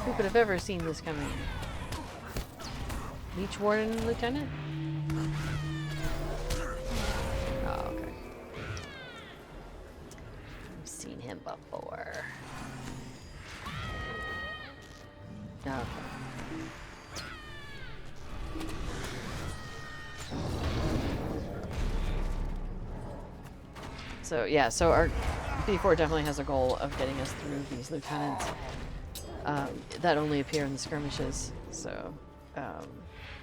[SPEAKER 1] Who could have ever seen this coming? Leech Warden, Lieutenant? Oh, okay. I've seen him before. Okay. So, yeah, so our B4 definitely has a goal of getting us through these lieutenants that only appear in the skirmishes. So,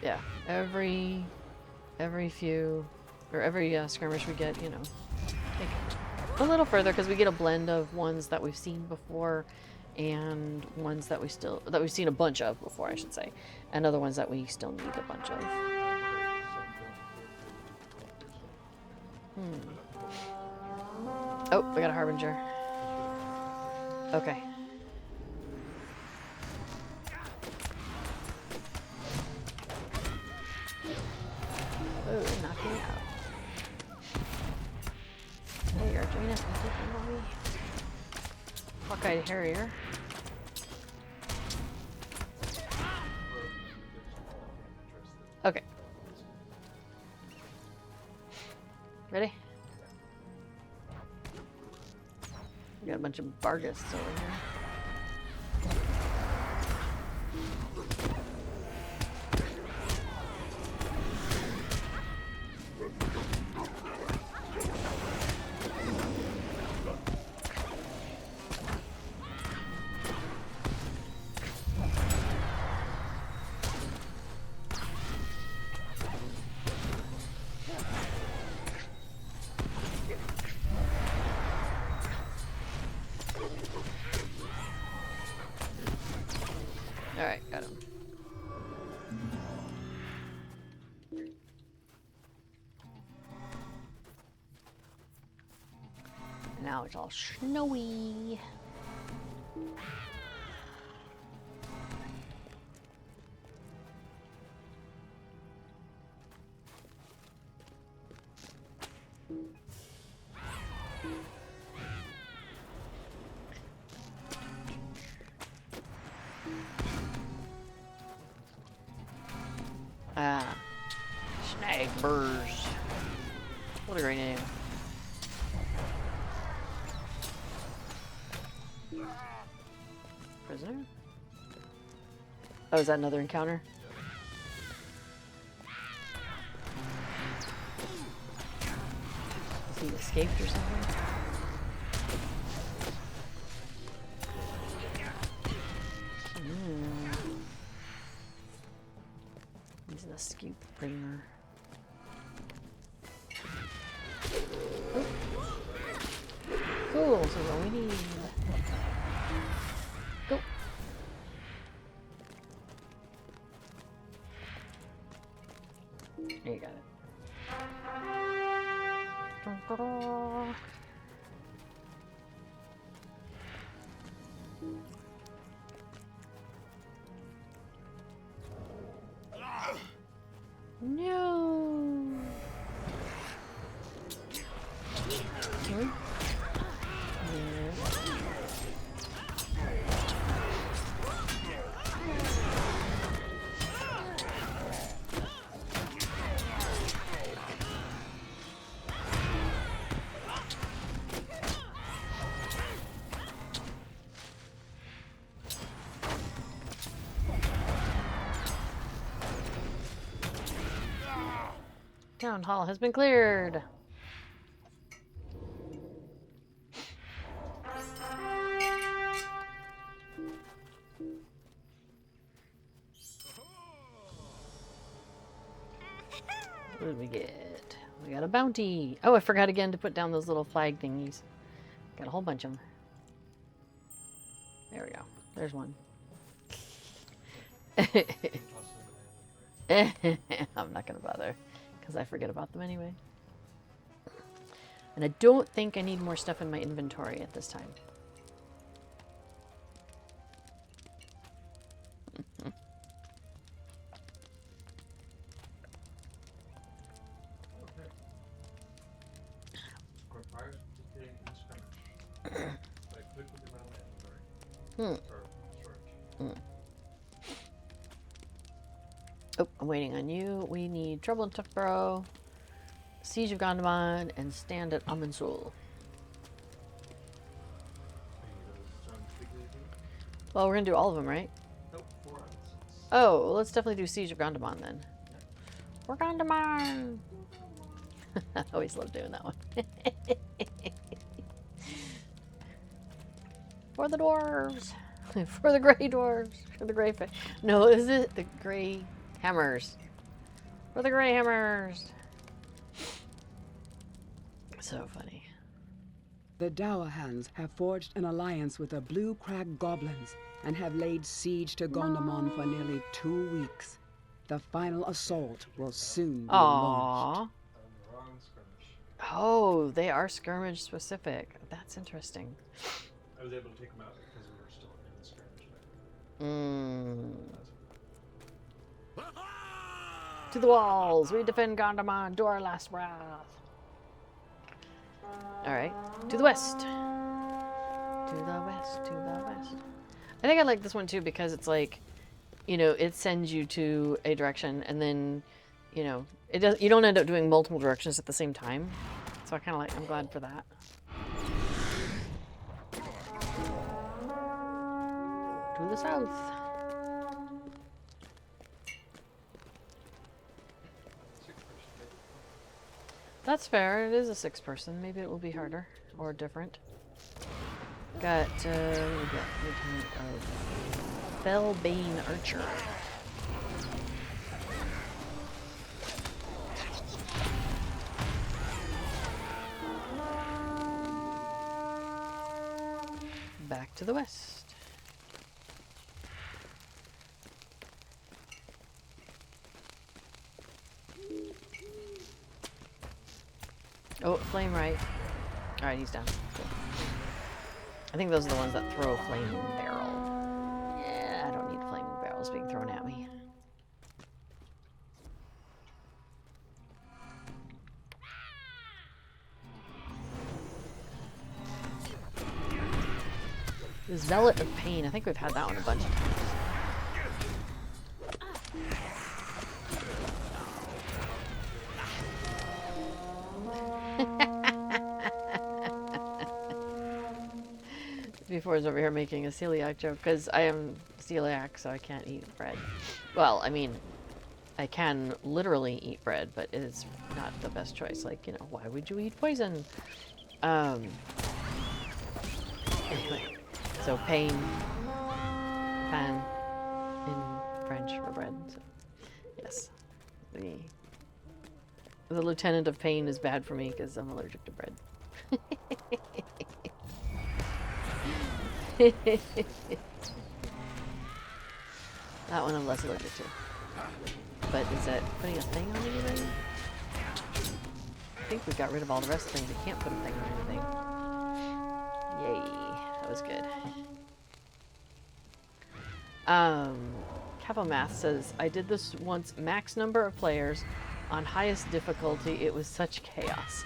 [SPEAKER 1] yeah, every skirmish we get, you know, take a little further because we get a blend of ones that we've seen before and ones that we've seen a bunch of before, I should say, and other ones that we still need a bunch of. Oh, we got a Harbinger. Okay. Oh, knock me out. Hey, Arjuna, can you take him on me? Hawkeye Harrier. Okay. Ready? We got a bunch of Barghists over here. Alright, got him. And now it's all snowy. Ah. Snag burrs. What a great name. Prisoner? Oh, is that another encounter? Has he escaped or something? He's an astute brainer. Oh. Cool, so what we need. Go. There you got it. No. Okay. Town hall has been cleared. What did we get? We got a bounty. Oh, I forgot again to put down those little flag thingies. Got a whole bunch of them. There we go. There's one. I'm not going to bother. Because I forget about them anyway. And I don't think I need more stuff in my inventory at this time. Oh, I'm waiting on you. We need Trouble in Tuckborough, Siege of Gondomar, and Stand at Amansul. Well, we're going to do all of them, right?
[SPEAKER 2] Nope, 4 out of 6.
[SPEAKER 1] Oh, well, let's definitely do Siege of Gondomar then. We're Gondomar! I always love doing that one. For the dwarves! For the grey dwarves! For the grey... No, is it the grey hammers? For the grey hammers! So funny.
[SPEAKER 6] The Dowerhands have forged an alliance with the Blue Crag Goblins and have laid siege to Gondomar for nearly 2 weeks. The final assault will soon be launched.
[SPEAKER 2] Wrong skirmish.
[SPEAKER 1] Oh, they are skirmish specific. That's interesting.
[SPEAKER 2] I was able to take them out because we were still in the skirmish.
[SPEAKER 1] To the walls! We defend Gondomar, do our last wrath. Alright, to the west. To the west, to the west. I think I like this one too because it's like, you know, it sends you to a direction and then, you know, it does. You don't end up doing multiple directions at the same time. So I kind of like, I'm glad for that. To the south. That's fair. It is a 6-person. Maybe it will be harder or different. Got we got Lieutenant of Fellbane Archer. Back to the west. Oh, flame right. Alright, he's down. Cool. I think those are the ones that throw a flaming barrel. Yeah, I don't need flaming barrels being thrown at me. The Zealot of Pain. I think we've had that one a bunch of times. before is over here making a celiac joke because I am celiac, so I can't eat bread. Well, I mean, I can literally eat bread, but it's not the best choice. Like, you know, why would you eat poison? Anyway, so pain in French for bread. So, yes, the lieutenant of pain is bad for me because I'm allergic to bread. That one I'm less allergic to. But is that putting a thing on anything? I think we got rid of all the rest of the things. You can't put a thing on anything. Yay. That was good. Capomath says, I did this once, max number of players, on highest difficulty. It was such chaos.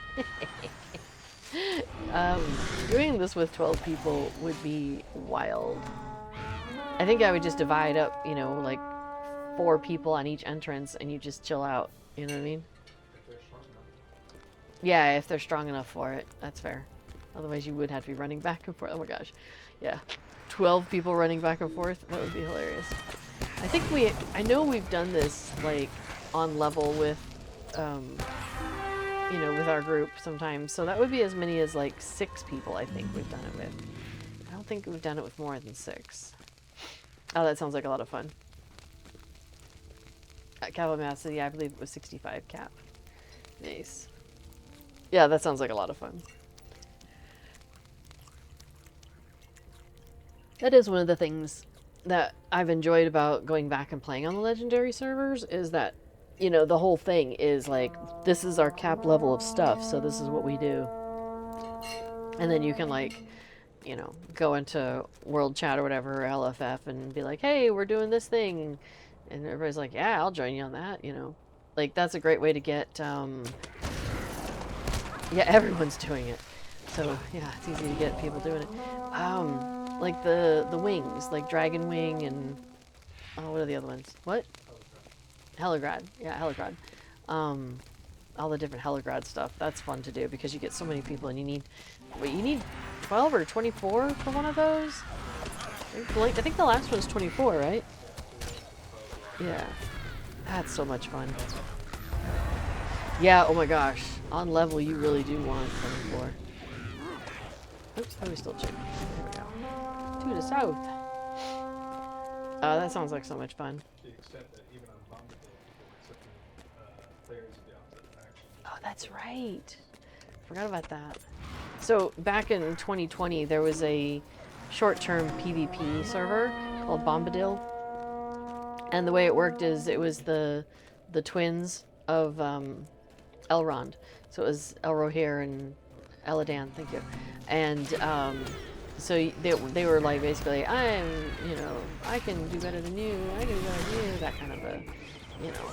[SPEAKER 1] Doing this with 12 people would be wild. I think I would just divide up, you know, like 4 people on each entrance and you just chill out. You know what I mean? Yeah, if they're strong enough for it. That's fair. Otherwise you would have to be running back and forth. Oh my gosh. Yeah. 12 people running back and forth. That would be hilarious. I think I know we've done this like on level with, you know, with our group sometimes. So that would be as many as like 6 people I think we've done it with. I don't think we've done it with more than 6. Oh, that sounds like a lot of fun. Capomath said, yeah, I believe it was 65 cap. Nice. Yeah, that sounds like a lot of fun. That is one of the things that I've enjoyed about going back and playing on the legendary servers is that, you know, the whole thing is like, this is our cap level of stuff, so this is what we do. And then you can like, you know, go into world chat or whatever, or LFF, and be like, hey, we're doing this thing. And everybody's like, yeah, I'll join you on that, you know. Like, that's a great way to get, yeah, everyone's doing it. So, yeah, it's easy to get people doing it. Like the wings, like Dragon Wing and, oh, what are the other ones? What? Hellegrad. Yeah, Hellegrad. All the different Hellegrad stuff. That's fun to do because you get so many people and you need, wait, you need 12 or 24 for one of those? I think the last one's 24, right? Yeah. That's so much fun. Yeah, oh my gosh. On level, you really do want 24. Oops, how do we still check? There we go. To the south. That sounds like so much fun.
[SPEAKER 2] To the extent that even on Bombadil, people were accepting players of the opposite faction.
[SPEAKER 1] Oh, that's right. Forgot about that. So back in 2020, there was a short-term PvP server called Bombadil, and the way it worked is it was the twins of Elrond. So it was Elrohir and Eladan. Thank you. And so they were like basically, I'm, you know, I can do better than you. I can do better than you. That kind of a, you know,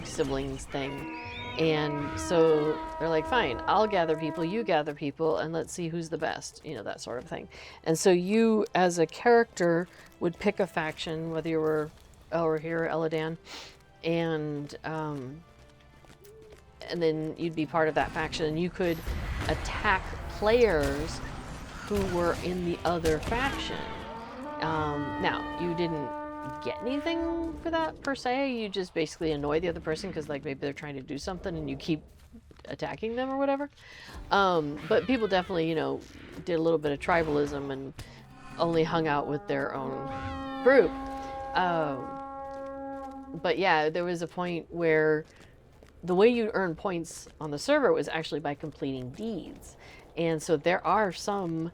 [SPEAKER 1] siblings thing. And so they're like, fine, I'll gather people, you gather people, and let's see who's the best, you know, that sort of thing. And so you, as a character, would pick a faction, whether you were Elrohir or Eladan, and then you'd be part of that faction, and you could attack players who were in the other faction. Now, you didn't get anything for that per se. You just basically annoy the other person because like maybe they're trying to do something and you keep attacking them or whatever. But people definitely, you know, did a little bit of tribalism and only hung out with their own group. But yeah, there was a point where the way you earn points on the server was actually by completing deeds. And so there are some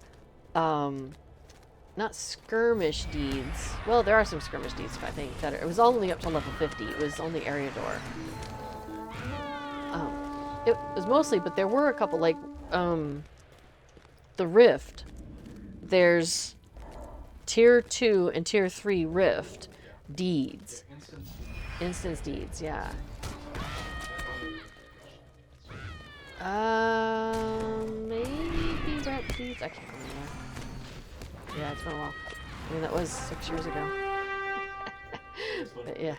[SPEAKER 1] not skirmish deeds. Well, there are some skirmish deeds, I think, that it was only up to level 50. It was only Eriador. It was mostly, but there were a couple, like, the Rift. There's Tier 2 and Tier 3 Rift deeds. Instance deeds, yeah. Maybe rep deeds? I can't remember. Yeah, it's been a while. I mean, that was 6 years ago. But yeah.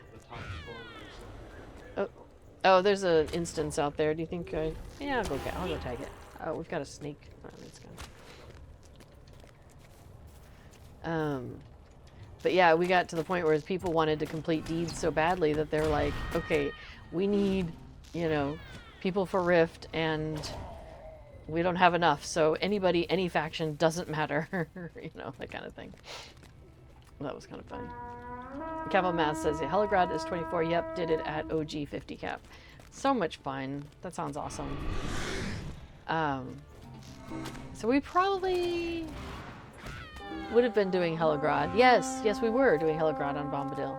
[SPEAKER 1] Oh, there's an instance out there. Do you think yeah, I'll go tag it. Oh, we've got a snake. Oh, it's gone. But yeah, we got to the point where people wanted to complete deeds so badly that they're like, okay, we need, you know, people for Rift, and we don't have enough, so anybody, any faction doesn't matter, you know, that kind of thing. That was kind of fun. Capital Math says, yeah, Heligrad is 24. Yep, did it at OG 50 cap. So much fun. That sounds awesome. So we probably would have been doing Heligrad. Yes, we were doing Heligrad on Bombadil.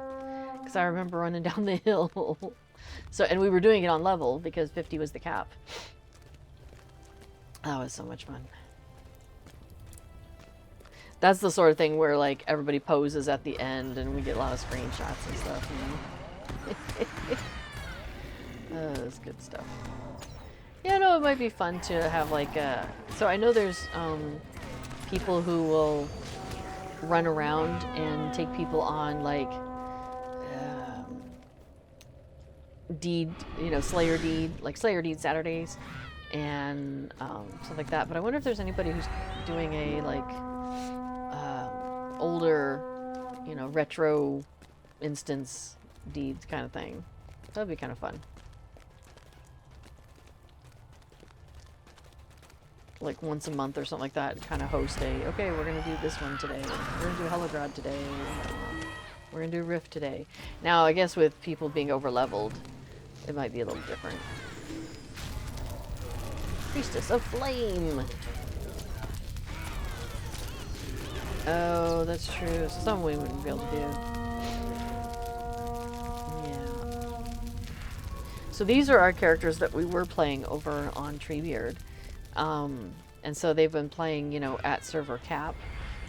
[SPEAKER 1] Because I remember running down the hill. So, and we were doing it on level because 50 was the cap. That was so much fun. That's the sort of thing where, like, everybody poses at the end and we get a lot of screenshots and stuff, you know? That's good stuff. Yeah, no, it might be fun to have, like, so I know there's, people who will run around and take people on, like, deed, you know, Slayer deed, like Slayer deed Saturdays and stuff like that. But I wonder if there's anybody who's doing a, like, older, you know, retro instance deeds kind of thing. That'd be kind of fun. Like once a month or something like that, kind of host a, okay, we're going to do this one today. We're going to do Heligrad today. We're going to do Rift today. Now, I guess with people being over-leveled, it might be a little different. Priestess of Flame. Oh, that's true. Some we wouldn't be able to do. Yeah. So these are our characters that we were playing over on Treebeard. And so they've been playing, you know, at server cap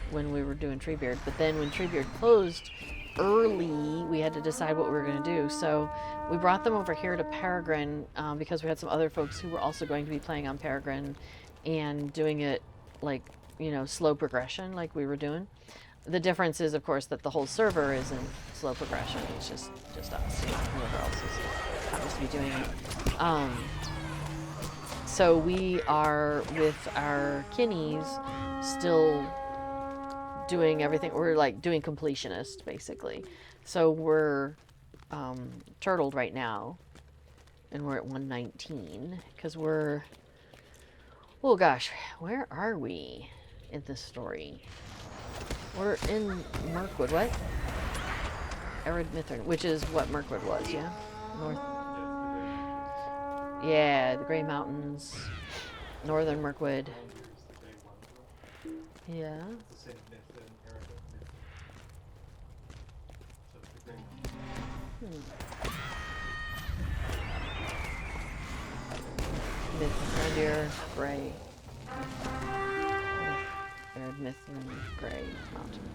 [SPEAKER 1] when we were doing Treebeard. But then when Treebeard closed early, we had to decide what we were going to do. So we brought them over here to Peregrine because we had some other folks who were also going to be playing on Peregrine and doing it like, you know, slow progression like we were doing. The difference is, of course, that the whole server is in slow progression. It's just us, you know, whoever else is happens to be doing it. So we are, with our kinnies, still doing everything. We're like doing completionist, basically. So we're turtled right now, and we're at 119, because we're, oh gosh, where are we in this story? We're in Mirkwood, what? Arid Mithrin, which is what Mirkwood was, yeah? North. Yeah, the Grey Mountains, northern Mirkwood. Yeah. Mithrandir Grey. Arid Mithrin Grey Mountain.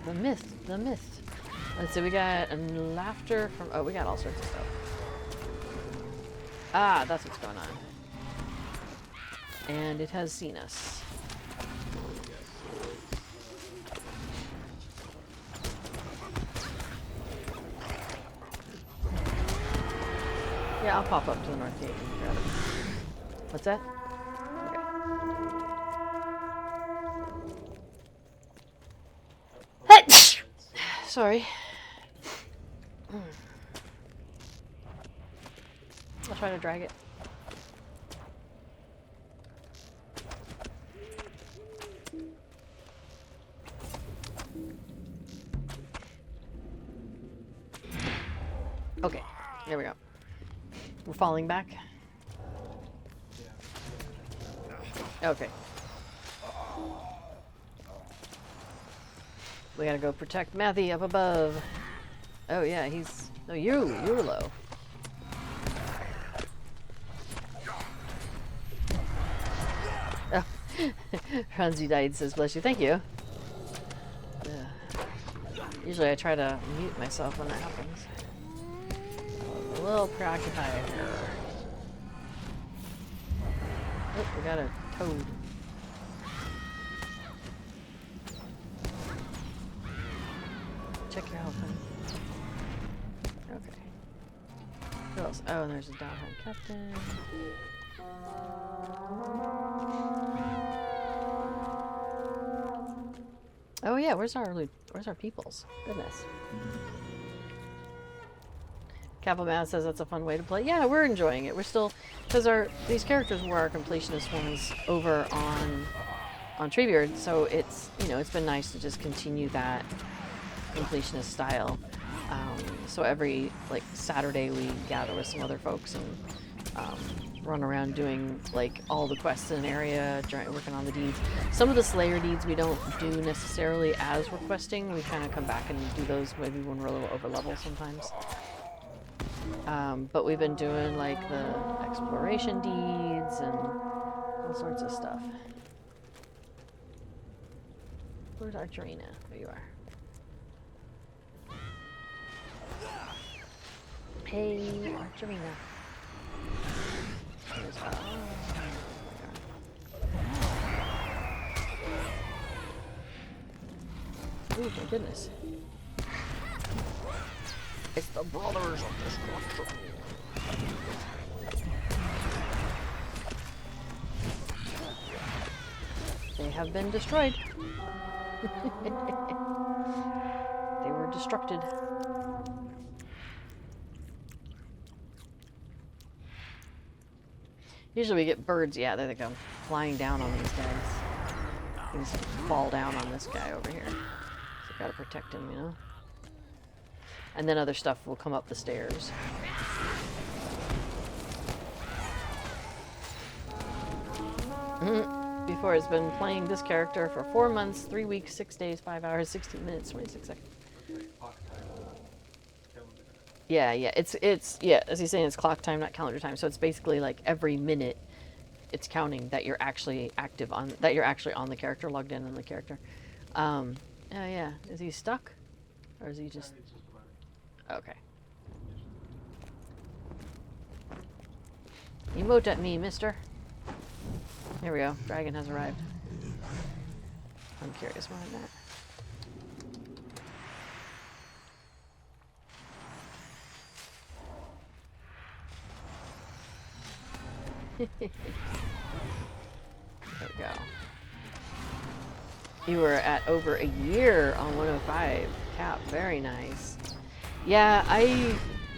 [SPEAKER 1] The myth. Let's see, we got laughter from, oh, we got all sorts of stuff. Ah, that's what's going on. And it has seen us. Yeah, I'll pop up to the north gate and grab it. What's that? Okay. Hey! Sorry. I'll try to drag it. Okay, there we go. We're falling back. Okay. We gotta go protect Matthew up above. Oh yeah, he's, no, you're low. Oh. Franzi died, says bless you. Thank you. Usually I try to mute myself when that happens. I'm a little preoccupied here. Oh, we got a toad. Check your health, honey. Okay. Who else? Oh, and there's a Downhand Captain. Oh yeah, where's our peoples? Goodness. Cavalman says that's a fun way to play. Yeah, we're enjoying it. We're still, because these characters were our completionist ones over on Treebeard, so it's, you know, it's been nice to just continue that completionist style. So every like Saturday we gather with some other folks and run around doing like all the quests in an area, working on the deeds. Some of the Slayer deeds we don't do necessarily as requesting. We kind of come back and do those maybe when we're a little over level sometimes. But we've been doing like the exploration deeds and all sorts of stuff. Where's Archerina? There you are. Hey, Archerina. Oh my goodness. It's the Brothers of Destruction. They have been destroyed. They were destructed. Usually we get birds, yeah, there they go, flying down on these guys. These fall down on this guy over here. So gotta protect him, you know? And then other stuff will come up the stairs. Before it's been playing this character for 4 months, 3 weeks, 6 days, 5 hours, 16 minutes, 26 seconds. Yeah, it's yeah, as he's saying, it's clock time, not calendar time. So it's basically like every minute it's counting that you're actually active on, that you're actually on the character, logged in on the character. Oh yeah, is he stuck? Or is he just... Okay. Emote at me, mister. Here we go. Dragon has arrived. I'm curious why I'm at. There we go. You were at over a year on 105. Cap, very nice. Yeah,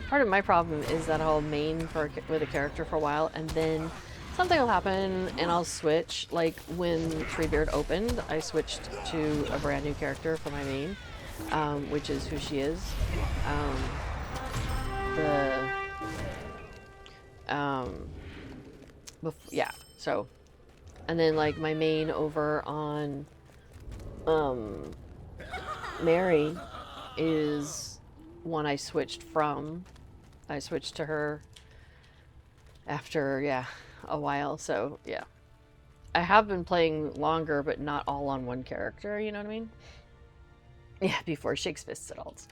[SPEAKER 1] part of my problem is that I'll main with a character for a while, and then something will happen and I'll switch. Like when Treebeard opened, I switched to a brand new character for my main, which is who she is. Yeah, so, and then like my main over on Mary is one I switched from. I switched to her after, yeah, a while, so yeah. I have been playing longer, but not all on one character, you know what I mean? Yeah, before shakes fists at alts.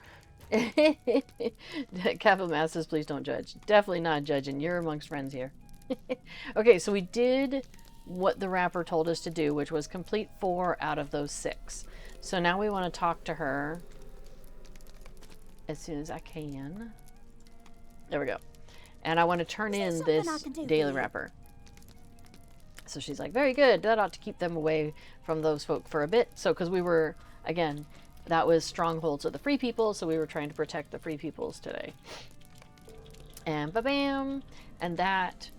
[SPEAKER 1] Capital Masters, please don't judge. Definitely not judging. You're amongst friends here. Okay, so we did what the rapper told us to do, which was complete 4 out of those 6. So now we want to talk to her as soon as I can. There we go. And I want to turn in this daily rapper. So she's like, very good. That ought to keep them away from those folk for a bit. So, because we were, again, that was Strongholds of the Free People, so we were trying to protect the Free Peoples today. And ba-bam! And that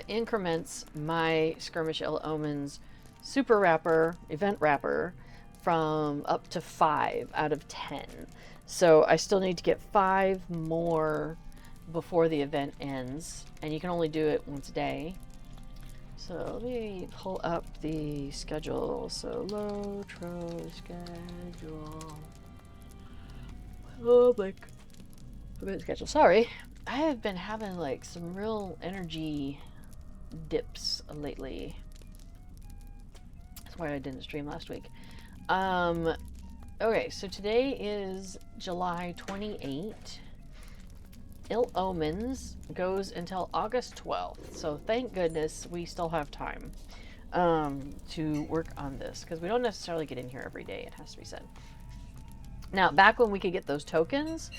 [SPEAKER 1] increments my Skirmish Ill Omens super wrapper, event wrapper, from up to 5 out of 10. So I still need to get 5 more before the event ends, and you can only do it once a day. So let me pull up the schedule. So Lotro schedule. Public event schedule. Sorry, I have been having like some real energy dips lately. That's why I didn't stream last week. Okay, so today is July 28. Ill Omens goes until August 12th, so thank goodness we still have time to work on this, because we don't necessarily get in here every day, it has to be said. Now, back when we could get those tokens,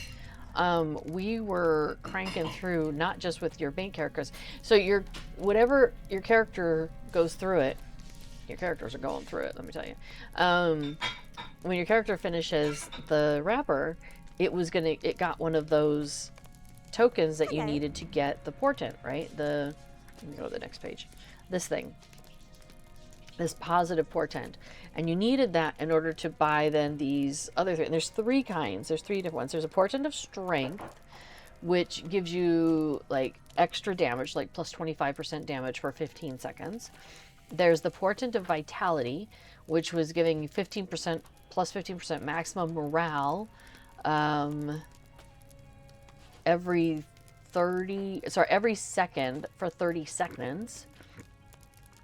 [SPEAKER 1] we were cranking through, not just with your main characters. So whatever your character goes through it, your characters are going through it, let me tell you. when your character finishes the wrapper, it got one of those tokens that you
[SPEAKER 5] Hello.
[SPEAKER 1] needed to get the portent, right? Let me go to the next page. This thing. This positive portent. And you needed that in order to buy then these other three. And there's three kinds. There's three different ones. There's a portent of strength, which gives you like extra damage, like plus 25% damage for 15 seconds. There's the portent of vitality, which was giving you 15% plus 15% maximum morale every second for 30 seconds.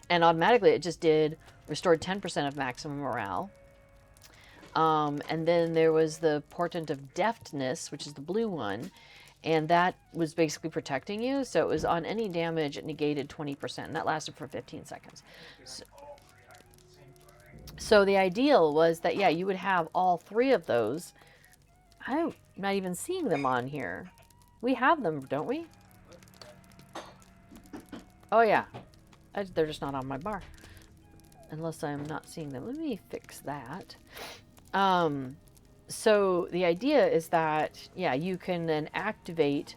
[SPEAKER 1] And automatically it just restored 10% of maximum morale. And then there was the portent of deftness, which is the blue one. And that was basically protecting you. So it was on any damage, it negated 20%. And that lasted for 15 seconds. So the ideal was that, yeah, you would have all three of those. I'm not even seeing them on here. We have them, don't we? Oh, yeah. They're just not on my bar. Unless I'm not seeing them. Let me fix that. So the idea is that, yeah, you can then activate,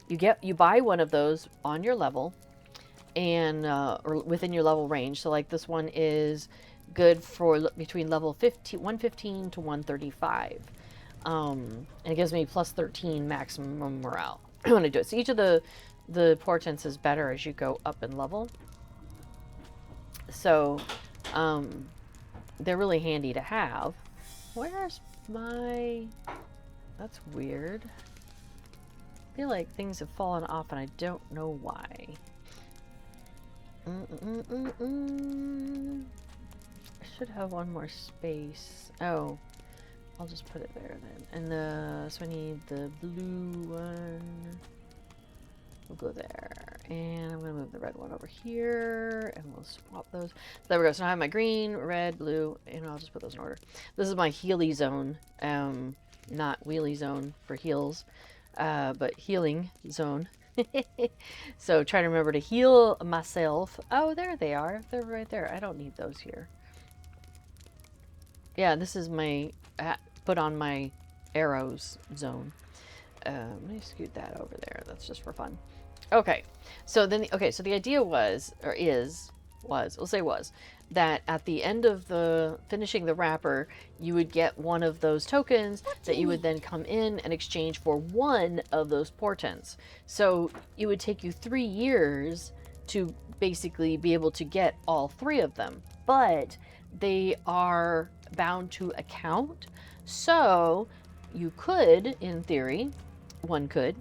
[SPEAKER 1] you buy one of those on your level and, or within your level range. So like this one is good for between level 115 to 135. And it gives me plus 13 maximum morale when I do it. So each of the portents is better as you go up in level. So, they're really handy to have. Where's my... That's weird. I feel like things have fallen off and I don't know why. I should have one more space. Oh, I'll just put it there then. And so I need the blue one. We'll go there. And I'm going to move the red one over here. And we'll swap those. There we go. So now I have my green, red, blue. And I'll just put those in order. This is my healy zone. Not wheelie zone for heals. But healing zone. So try to remember to heal myself. Oh, there they are. They're right there. I don't need those here. Yeah, this is my... put on my arrows zone. Let me scoot that over there. That's just for fun. Okay, so then, so the idea was, we'll say was, that at the end of finishing the wrapper, you would get one of those tokens that you would then come in and exchange for one of those portents. So it would take you 3 years to basically be able to get all three of them, but they are bound to account. So you could, in theory, one could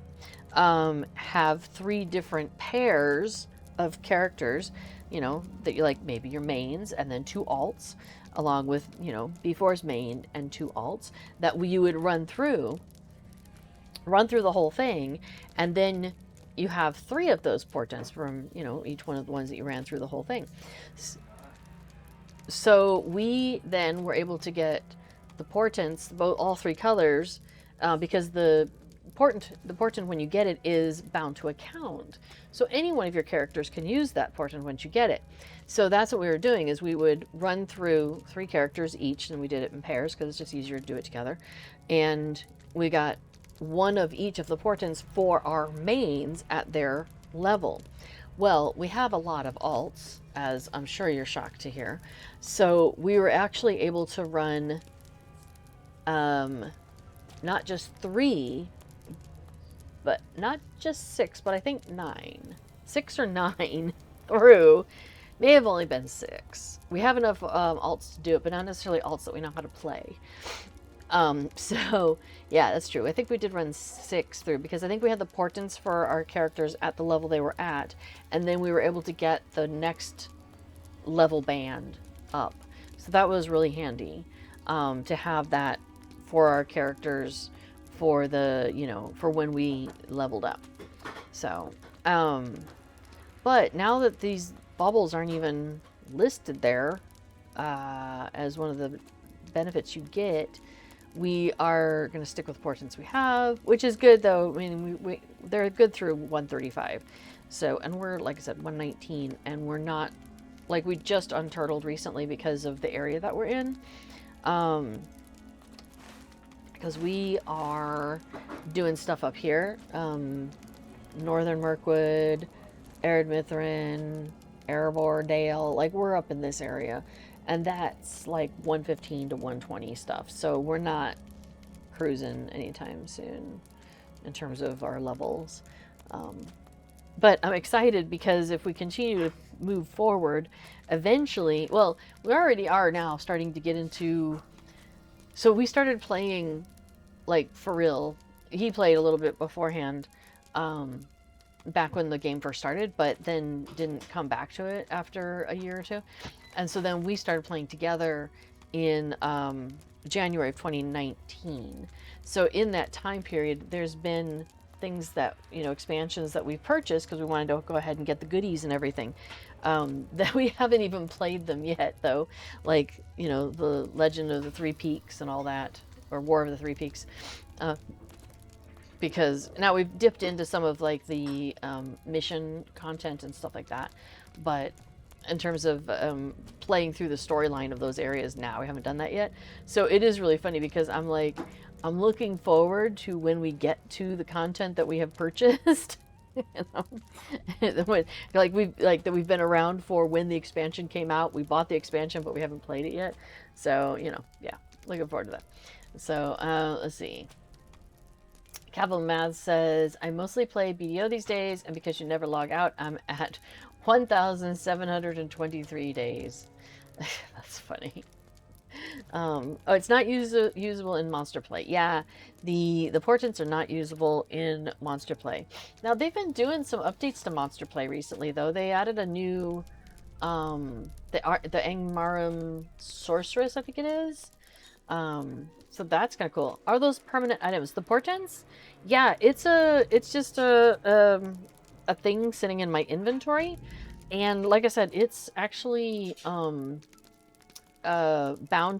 [SPEAKER 1] have 3 different pairs of characters, you know, that you like, maybe your mains and then 2 alts, along with, you know, B4's main and 2 alts that you would run through the whole thing, and then you have 3 of those portents from, you know, each one of the ones that you ran through the whole thing. So we then were able to get the portents, all 3 colors, because the portent when you get it is bound to account. So any one of your characters can use that portent once you get it. So that's what we were doing, is we would run through 3 characters each, and we did it in pairs because it's just easier to do it together. And we got one of each of the portents for our mains at their level. Well, we have a lot of alts, as I'm sure you're shocked to hear. So we were actually able to run not just 3, but not just 6, but I think 9. 6 or 9 through. May have only been 6. We have enough alts to do it, but not necessarily alts that we know how to play. So yeah, that's true. I think we did run 6 through, because I think we had the portents for our characters at the level they were at, and then we were able to get the next level band up. So that was really handy, to have that for our characters for the, you know, for when we leveled up. So, but now that these bubbles aren't even listed there, as one of the benefits you get, we are going to stick with portents we have, which is good though. I mean, they're good through 135. So, and we're, like I said, 119, and we're not, like, we just unturtled recently because of the area that we're in. because we are doing stuff up here. Northern Mirkwood, Arid Mithrin, Erebor Dale, like we're up in this area, and that's like 115 to 120 stuff. So we're not cruising anytime soon in terms of our levels. But I'm excited because if we continue to move forward, eventually, well, we already are now starting to get into, so we started playing like for real. He played a little bit beforehand, back when the game first started, but then didn't come back to it after a year or two. And so then we started playing together in January of 2019. So in that time period, there's been things that, you know, expansions that we purchased because we wanted to go ahead and get the goodies and everything, that we haven't even played them yet, though. Like, you know, the Legend of the Three Peaks and all that, or War of the Three Peaks. Because now we've dipped into some of like the mission content and stuff like that. But in terms of playing through the storyline of those areas now, we haven't done that yet. So it is really funny because I'm like, I'm looking forward to when we get to the content that we have purchased. You know? like we've been around for when the expansion came out. We bought the expansion, but we haven't played it yet. So, you know, yeah, looking forward to that. So let's see. Capital Math says, I mostly play BDO these days, and because you never log out, I'm at 1,723 days. That's funny. Oh, it's not usable in Monster Play. Yeah, the portents are not usable in Monster Play. Now, they've been doing some updates to Monster Play recently, though. They added a new, the Angmarum Sorceress, I think it is. So that's kind of cool. Are those permanent items? The portents? Yeah, it's just a thing sitting in my inventory. And like I said, it's actually bound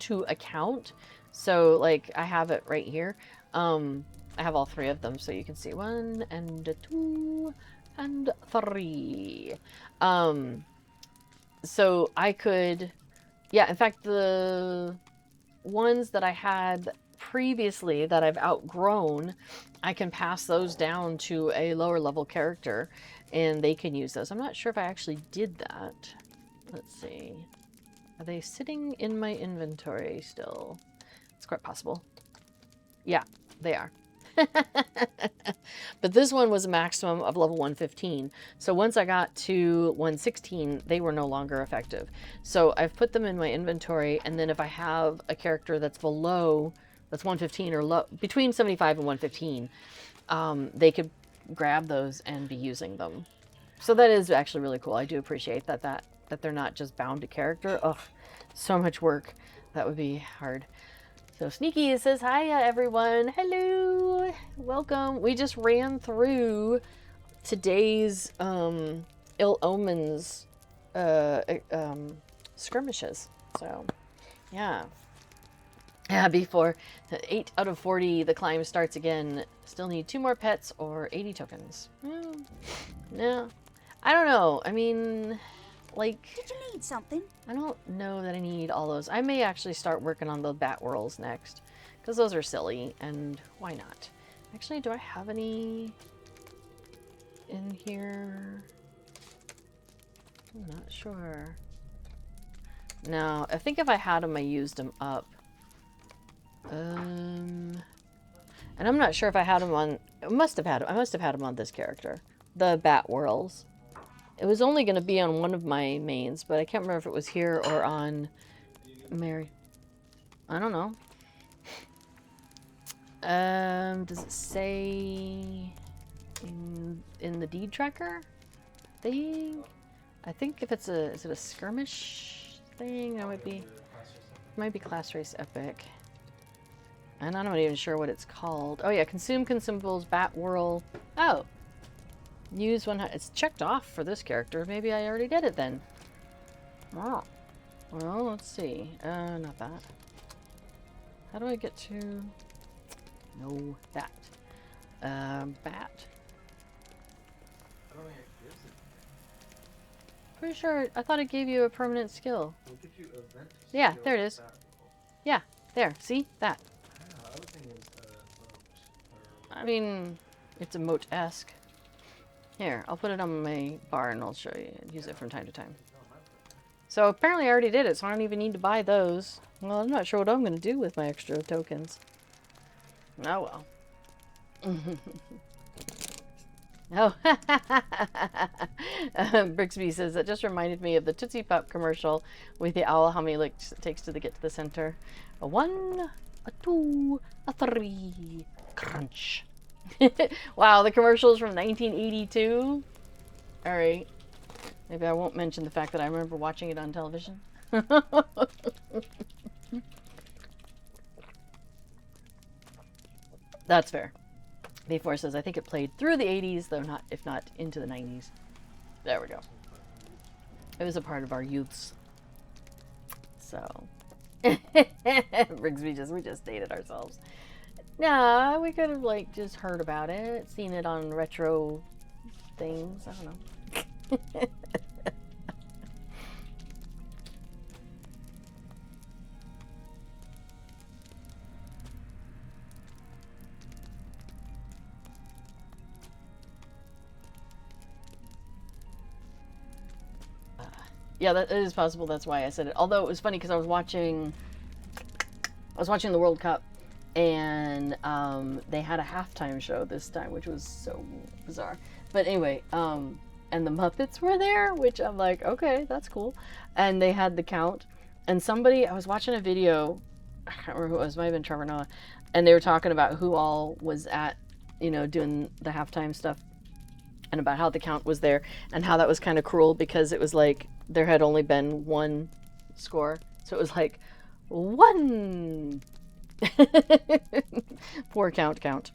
[SPEAKER 1] to account. So like I have it right here. I have all three of them, so you can see 1 and 2 and 3. So I could, yeah, in fact, the ones that I had previously that I've outgrown, I can pass those down to a lower level character and they can use those. I'm not sure if I actually did that. Let's see. Are they sitting in my inventory still? It's quite possible. Yeah, they are. But this one was a maximum of level 115. So once I got to 116, they were no longer effective. So I've put them in my inventory, and then if I have a character that's below, that's 115 or low, between 75 and 115, they could grab those and be using them. So that is actually really cool. I do appreciate that they're not just bound to character. Ugh, so much work. That would be hard. So Sneaky says, hi everyone. Hello. Welcome. We just ran through today's Ill Omens skirmishes. So yeah. Yeah, before 8 out of 40, the climb starts again. Still need 2 more pets or 80 tokens. No. I don't know. I mean, like,
[SPEAKER 5] Did you need something?
[SPEAKER 1] I don't know that I need all those. I may actually start working on the bat whirls next, because those are silly, and why not? Actually, do I have any in here? I'm not sure. No, I think if I had them, I used them up. And I'm not sure if I had them on. I must have had them on this character, the bat whirls. It was only going to be on one of my mains, but I can't remember if it was here or on Mary. I don't know. Does it say in the deed tracker thing? I think if it's is it a skirmish thing? That might be class race epic. And I'm not even sure what it's called. Oh yeah, consume consumables, bat whirl. Oh. Use one. It's checked off for this character. Maybe I already did it then. Oh. Well, let's see. Not that. How do I get to? No, that. Bat.
[SPEAKER 2] I don't think it gives it.
[SPEAKER 1] Pretty sure. I thought it gave you a permanent skill.
[SPEAKER 2] It'll give you event
[SPEAKER 1] Yeah,
[SPEAKER 2] skill
[SPEAKER 1] there it is.
[SPEAKER 2] bat roll.
[SPEAKER 1] Yeah, there. See that.
[SPEAKER 2] Ah, the other thing is
[SPEAKER 1] I mean, it's emote-esque. Here, I'll put it on my bar and I'll show you. Use it from time to time. So apparently I already did it, so I don't even need to buy those. Well, I'm not sure what I'm going to do with my extra tokens. Oh well. Oh, Brixby says that just reminded me of the Tootsie Pop commercial with the owl, how many licks it takes to get to the center. A 1, a 2, a 3, crunch. Wow, the commercial's from 1982. All right, maybe I won't mention the fact that I remember watching it on television. That's fair. Before says, I think it played through the 80s, though not, if not into the 90s. There we go. It was a part of our youths. So. Rigsby we just dated ourselves. Nah, we could have, like, just heard about it, seen it on retro things. I don't know. Yeah, that is possible. That's why I said it. Although it was funny because I was watching the World Cup, and they had a halftime show this time, which was so bizarre. But anyway, and the Muppets were there, which I'm like, okay, that's cool. And they had the count, and I was watching a video, I can't remember who it was, might have been Trevor Noah, and they were talking about who all was at, doing the halftime stuff, and about how the count was there, and how that was kind of cruel because it was like there had only been one score, so it was like 1. Poor count.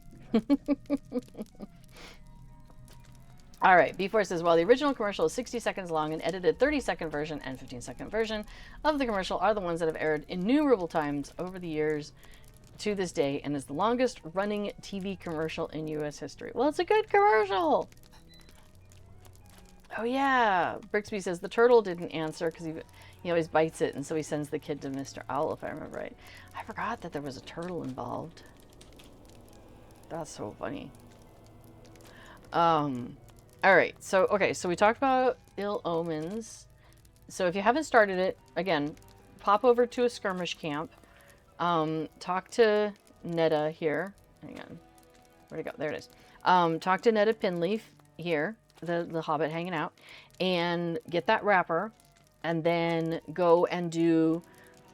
[SPEAKER 1] All right, B4 says, while the original commercial is 60 seconds long, an edited 30-second version and 15-second version of the commercial are the ones that have aired innumerable times over the years to this day, and is the longest running TV commercial in U.S. history. Well, it's a good commercial. Oh yeah, Brixby says the turtle didn't answer because he always bites it, and so he sends the kid to Mr. Owl, if I remember right. I forgot that there was a turtle involved. That's so funny. All right, so we talked about Ill Omens. So if you haven't started it, again, pop over to a skirmish camp. Talk to Nedda here. Hang on, where'd it go? There it is. Talk to Nedda Pinleaf here. The Hobbit hanging out, and get that wrapper, and then go and do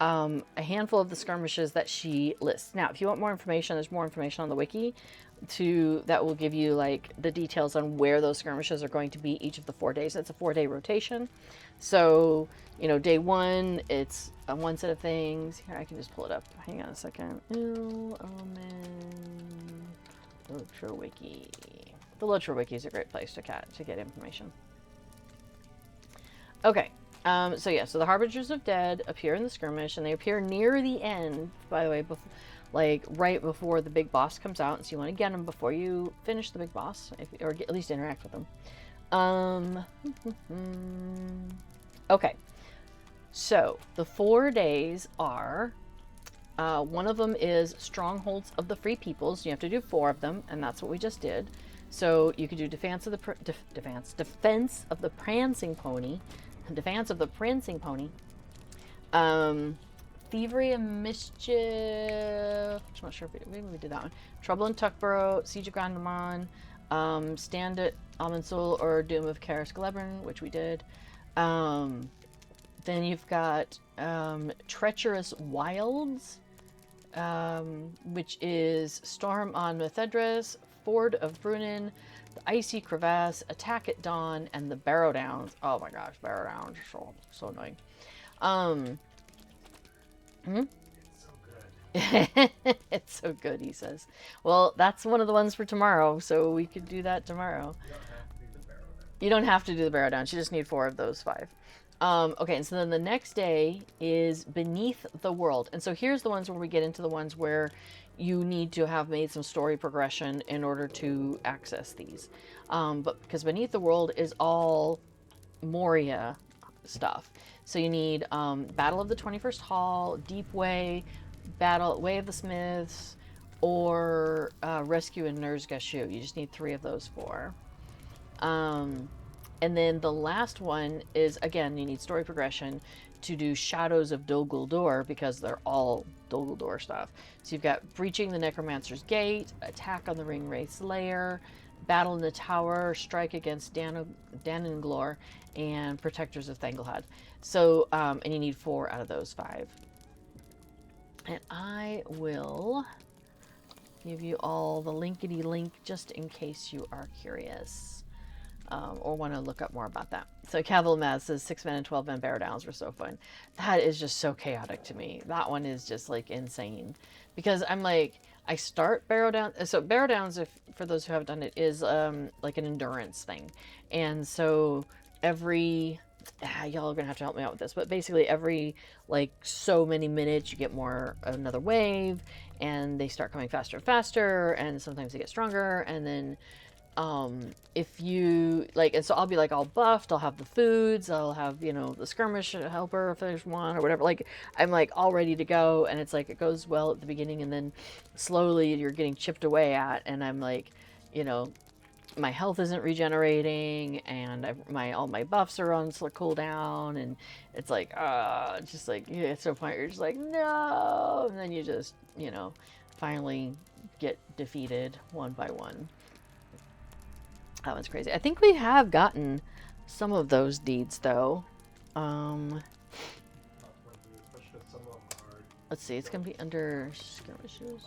[SPEAKER 1] a handful of the skirmishes that she lists. Now, if you want more information, there's more information on the wiki that will give you like the details on where those skirmishes are going to be each of the 4 days. It's a 4-day rotation. So, day 1, it's one set of things. Here, I can just pull it up. Hang on a second. Ill Omens Lotro Wiki. The Lotro Wiki is a great place to get information. Okay, so the Harbingers of Dead appear in the skirmish, and they appear near the end, by the way, right before the big boss comes out, and so you want to get them before you finish the big boss, or at least interact with them. Okay, so the 4 days are, one of them is Strongholds of the Free Peoples. You have to do 4 of them, and that's what we just did. So you could do Defense of the Prancing Pony, Thievery and Mischief, I'm not sure if maybe we did that one, Trouble in Tuckborough, Siege of Grandamon, Stand at Almansul or Doom of Karis Glebran, which we did. Then you've got Treacherous Wilds, which is Storm on Methedras, Ford of Brunin, the Icy Crevasse, Attack at Dawn, and the Barrow Downs. Oh my gosh, Barrow Downs are so annoying.
[SPEAKER 2] It's so good.
[SPEAKER 1] It's so good, he says. Well, that's one of the ones for tomorrow, so we could do that tomorrow. You don't have to do the Barrow Downs. You just need 4 of those 5. Okay, and so then the next day is Beneath the World. And so here's the ones where we get into the ones where you need to have made some story progression in order to access these. But because Beneath the World is all Moria stuff. So you need Battle of the 21st Hall, Deep Way, Way of the Smiths, or Rescue in Nurzgashu. You just need 3 of those 4. And then the last one is, again, you need story progression to do Shadows of Dol Guldur, because they're all Dol Guldur stuff. So you've got Breaching the Necromancer's Gate, Attack on the Ringwraith's Lair, Battle in the Tower, Strike against Dananglor, and Protectors of Thanglehad. So, and you need 4 out of those 5. And I will give you all the linkity link just in case you are curious. Or want to look up more about that. So Cavill Maz says 6-man and 12-man Bear Downs were so fun. That is just so chaotic to me. That one is just like insane. Because I'm like, I start Barrow Downs. So Barrow Downs, if for those who haven't done it, is like an endurance thing. And so every, y'all are gonna have to help me out with this, but basically every like so many minutes you get another wave, and they start coming faster and faster, and sometimes they get stronger, and then if you like, and so I'll be like all buffed, I'll have the foods, I'll have, you know, the skirmish helper if there's one or whatever, like I'm like all ready to go, and it's like it goes well at the beginning, and then slowly you're getting chipped away at, and I'm like, you know, my health isn't regenerating, and all my buffs are on cooldown, and it's like it's just like, yeah, at some point you're just like, no, and then you just, you know, finally get defeated one by one. That one's crazy. I think we have gotten some of those deeds, though. Let's see. It's going to be under skirmishes.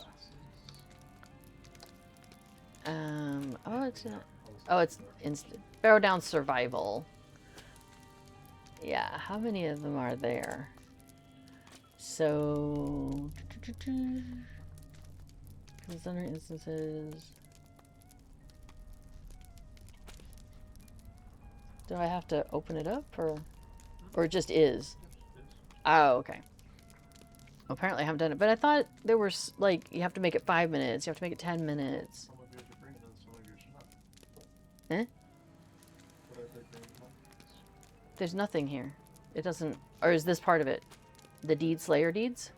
[SPEAKER 1] Oh, it's not. Oh, it's instant. Barrow Down Survival. Yeah, how many of them are there? So... Because under instances... Do I have to open it up, or it just is? Oh, okay. Apparently I haven't done it, but I thought there were, like, you have to make it 5 minutes, you have to make it 10 minutes. Eh? There's nothing here. It doesn't, or is this part of it? The Deed Slayer deeds?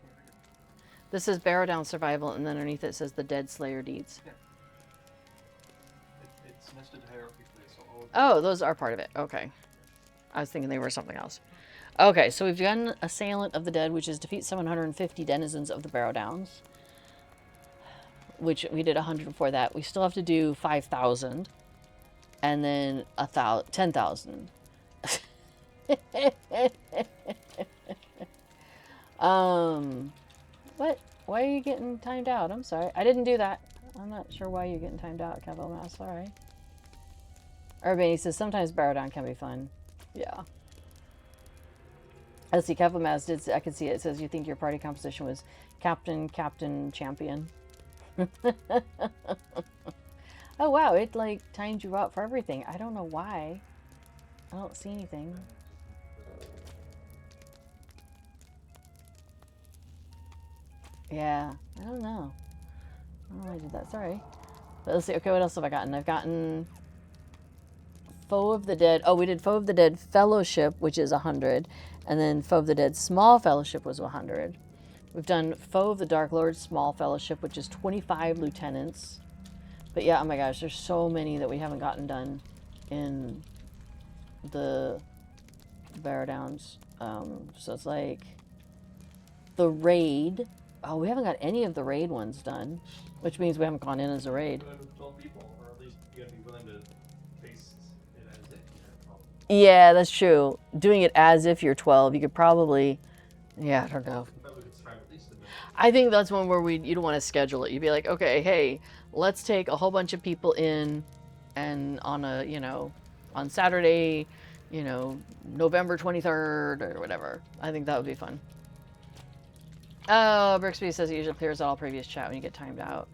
[SPEAKER 1] This is Barrow Down Survival, and then underneath it says the Dead Slayer deeds.
[SPEAKER 2] Yeah. It's nested hierarchically, so all of
[SPEAKER 1] Oh, those are part of it. Okay. I was thinking they were something else. Okay, so we've done Assailant of the Dead, which is defeat 750 denizens of the Barrow Downs, which we did 100 before that. We still have to do 5,000, and then 10,000. What? Why are you getting timed out? I'm sorry. I didn't do that. I'm not sure why you're getting timed out, Cavill Mouse. Sorry. Urbane says sometimes Barrow Down can be fun. Yeah. Let's see, Cavill Mouse did. I can see it. It says you think your party composition was captain, champion. Oh wow! It like timed you out for everything. I don't know why. I don't see anything. Yeah, I don't know. I don't know why I did that. Sorry. But let's see. Okay, what else have I gotten? I've gotten Foe of the Dead. Oh, we did Foe of the Dead Fellowship, which is 100. And then Foe of the Dead Small Fellowship was 100. We've done Foe of the Dark Lord Small Fellowship, which is 25 lieutenants. But yeah, oh my gosh, there's so many that we haven't gotten done in the Barrow Downs. So it's like the raid. Oh, we haven't got any of the raid ones done, which means we haven't gone in as a raid.
[SPEAKER 2] 12 people, or at least you gotta be willing to face it as if you're 12.
[SPEAKER 1] Yeah, that's true. Doing it as if you're 12, you could probably, yeah, I don't know.
[SPEAKER 2] But we could strive at least a minute.
[SPEAKER 1] I think that's one where you don't want to schedule it. You'd be like, okay, hey, let's take a whole bunch of people in, and on a, you know, on Saturday, you know, November 23rd or whatever. I think that would be fun. Oh, Brixby says it usually clears all previous chat when you get timed out.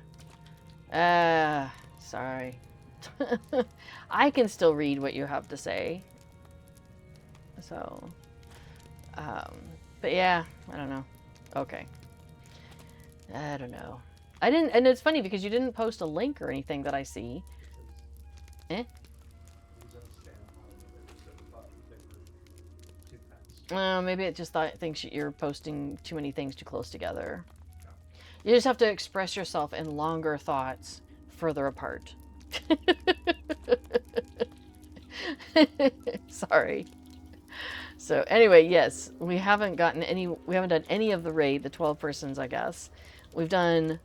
[SPEAKER 1] Sorry. I can still read what you have to say. So, but yeah, I don't know. Okay. I don't know. I didn't, and it's funny because you didn't post a link or anything that I see. Eh? Maybe it just thinks you're posting too many things too close together. You just have to express yourself in longer thoughts further apart. Sorry. So anyway, yes, we haven't done any of the raid, the 12 persons, I guess. We've done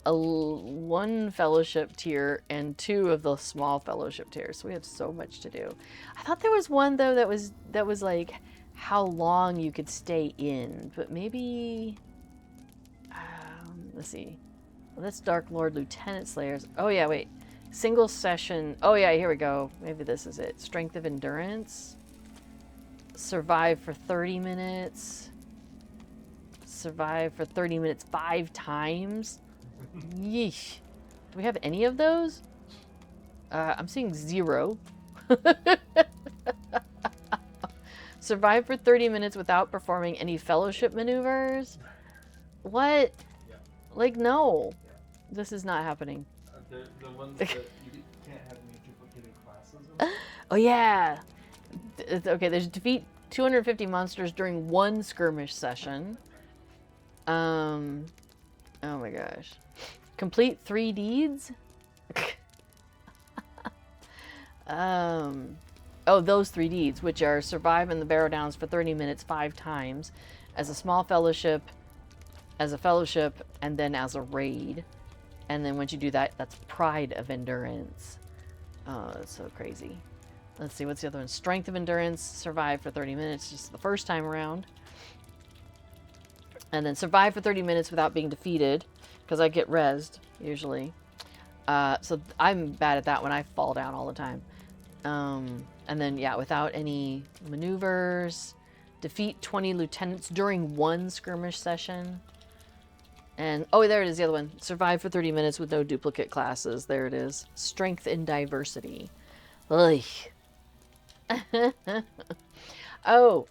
[SPEAKER 1] one fellowship tier and 2 of the small fellowship tiers. So we have so much to do. I thought there was one though that was like how long you could stay in, but maybe let's see. Well, that's Dark Lord Lieutenant Slayers. Oh yeah, wait. Single session. Oh yeah, here we go. Maybe this is it. Strength of Endurance. Survive for 30 minutes. Survive for 30 minutes 5 times. Yeesh. Do we have any of those? I'm seeing 0. Survive for 30 minutes without performing any fellowship maneuvers? What?
[SPEAKER 2] Yeah.
[SPEAKER 1] Like, no.
[SPEAKER 2] Yeah.
[SPEAKER 1] This is not happening.
[SPEAKER 2] The ones that you can't have any duplicated classes in.
[SPEAKER 1] Oh, yeah. Okay, there's defeat 250 monsters during 1 skirmish session. Oh my gosh. Complete 3 deeds? Oh, those 3 deeds, which are survive in the Barrow Downs for 30 minutes 5 times, as a small fellowship, as a fellowship, and then as a raid. And then once you do that, that's Pride of Endurance. Oh, that's so crazy. Let's see, what's the other one? Strength of Endurance, survive for 30 minutes, just the first time around. And then survive for 30 minutes without being defeated, because I get rezzed, usually. So I'm bad at that one. I fall down all the time. And then, yeah, without any maneuvers. Defeat 20 lieutenants during 1 skirmish session. And, oh, there it is, the other one. Survive for 30 minutes with no duplicate classes. There it is. Strength in diversity. Ugh. Oh,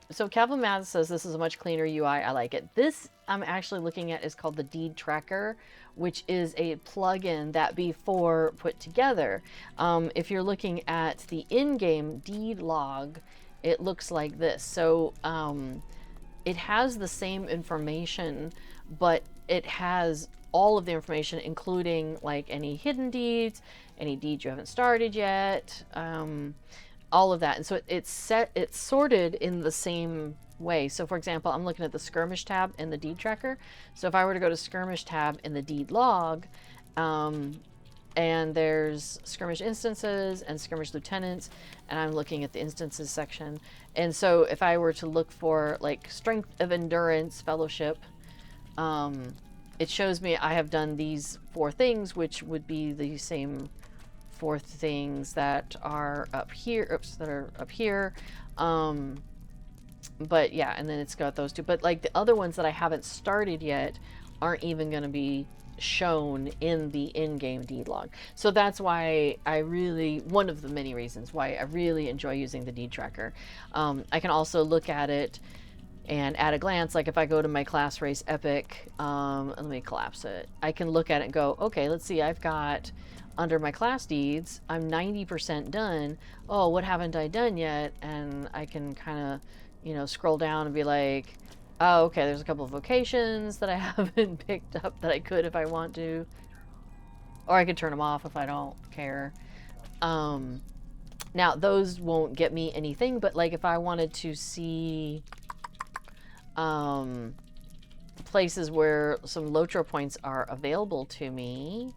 [SPEAKER 1] so Calvin Math says this is a much cleaner UI. I like it. This I'm actually looking at is called the Deed Tracker, which is a plugin that Before put together. If you're looking at the in-game deed log, it looks like this. So it has the same information, but it has all of the information, including like any hidden deeds, any deeds you haven't started yet, all of that. And so it's sorted in the same way. So for example, I'm looking at the skirmish tab in the deed tracker. So if I were to go to skirmish tab in the deed log, and there's skirmish instances and skirmish lieutenants, and I'm looking at the instances section. And so if I were to look for like strength of endurance fellowship, it shows me I have done these 4 things, which would be the same 4 things that are up here. Oops, that are up here. But yeah, and then it's got those 2. But like the other ones that I haven't started yet aren't even going to be shown in the in-game deed log. So that's why one of the many reasons why I really enjoy using the deed tracker. I can also look at it and at a glance, like if I go to my class race epic, let me collapse it. I can look at it and go, okay, let's see, I've got under my class deeds, I'm 90% done. Oh, what haven't I done yet? And I can kind of, scroll down and be like, oh, okay, there's a couple of vocations that I haven't picked up that I could if I want to. Or I could turn them off if I don't care. Now, those won't get me anything, but like if I wanted to see places where some Lotro points are available to me.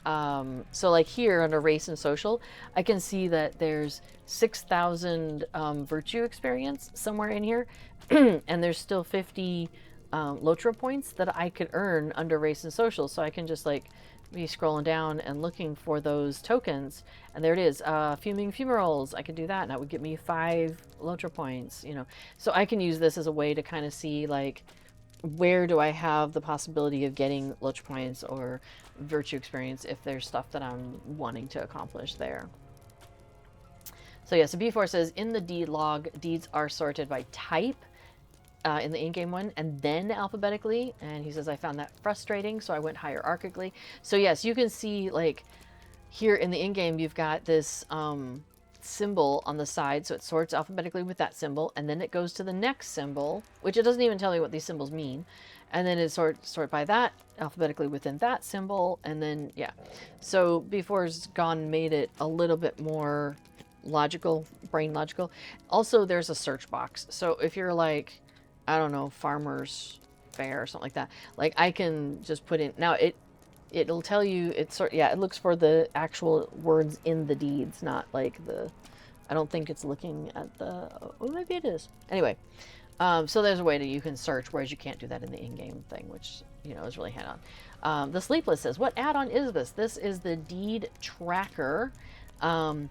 [SPEAKER 1] So like here under race and social, I can see that there's 6,000 virtue experience somewhere in here. And there's still 50 Lotro points that I could earn under race and social. So I can just like be scrolling down and looking for those tokens. And there it is, fuming fumaroles. I could do that and that would get me 5 Lotro points, So I can use this as a way to kind of see like, where do I have the possibility of getting Lotro points or virtue experience if there's stuff that I'm wanting to accomplish there. So yeah, so B4 says in the deed log, deeds are sorted by type in the in-game one and then alphabetically. And he says, I found that frustrating, so I went hierarchically. So yes, you can see like here in the in-game, you've got this symbol on the side, so it sorts alphabetically with that symbol, and then it goes to the next symbol, which it doesn't even tell you what these symbols mean, and then it sort by that alphabetically within that symbol, and then yeah. So Before's Gone made it a little bit more logical, brain logical. Also, there's a search box, so if you're like, I don't know, Farmers Faire or something like that, like I can just put in, now it'll tell you, it looks for the actual words in the deeds, not like I don't think it's looking at the, oh, maybe it is. Anyway, so there's a way that you can search, whereas you can't do that in the in-game thing, which, you know, is really hand-on. The Sleepless says, what add-on is this? This is the Deed Tracker. And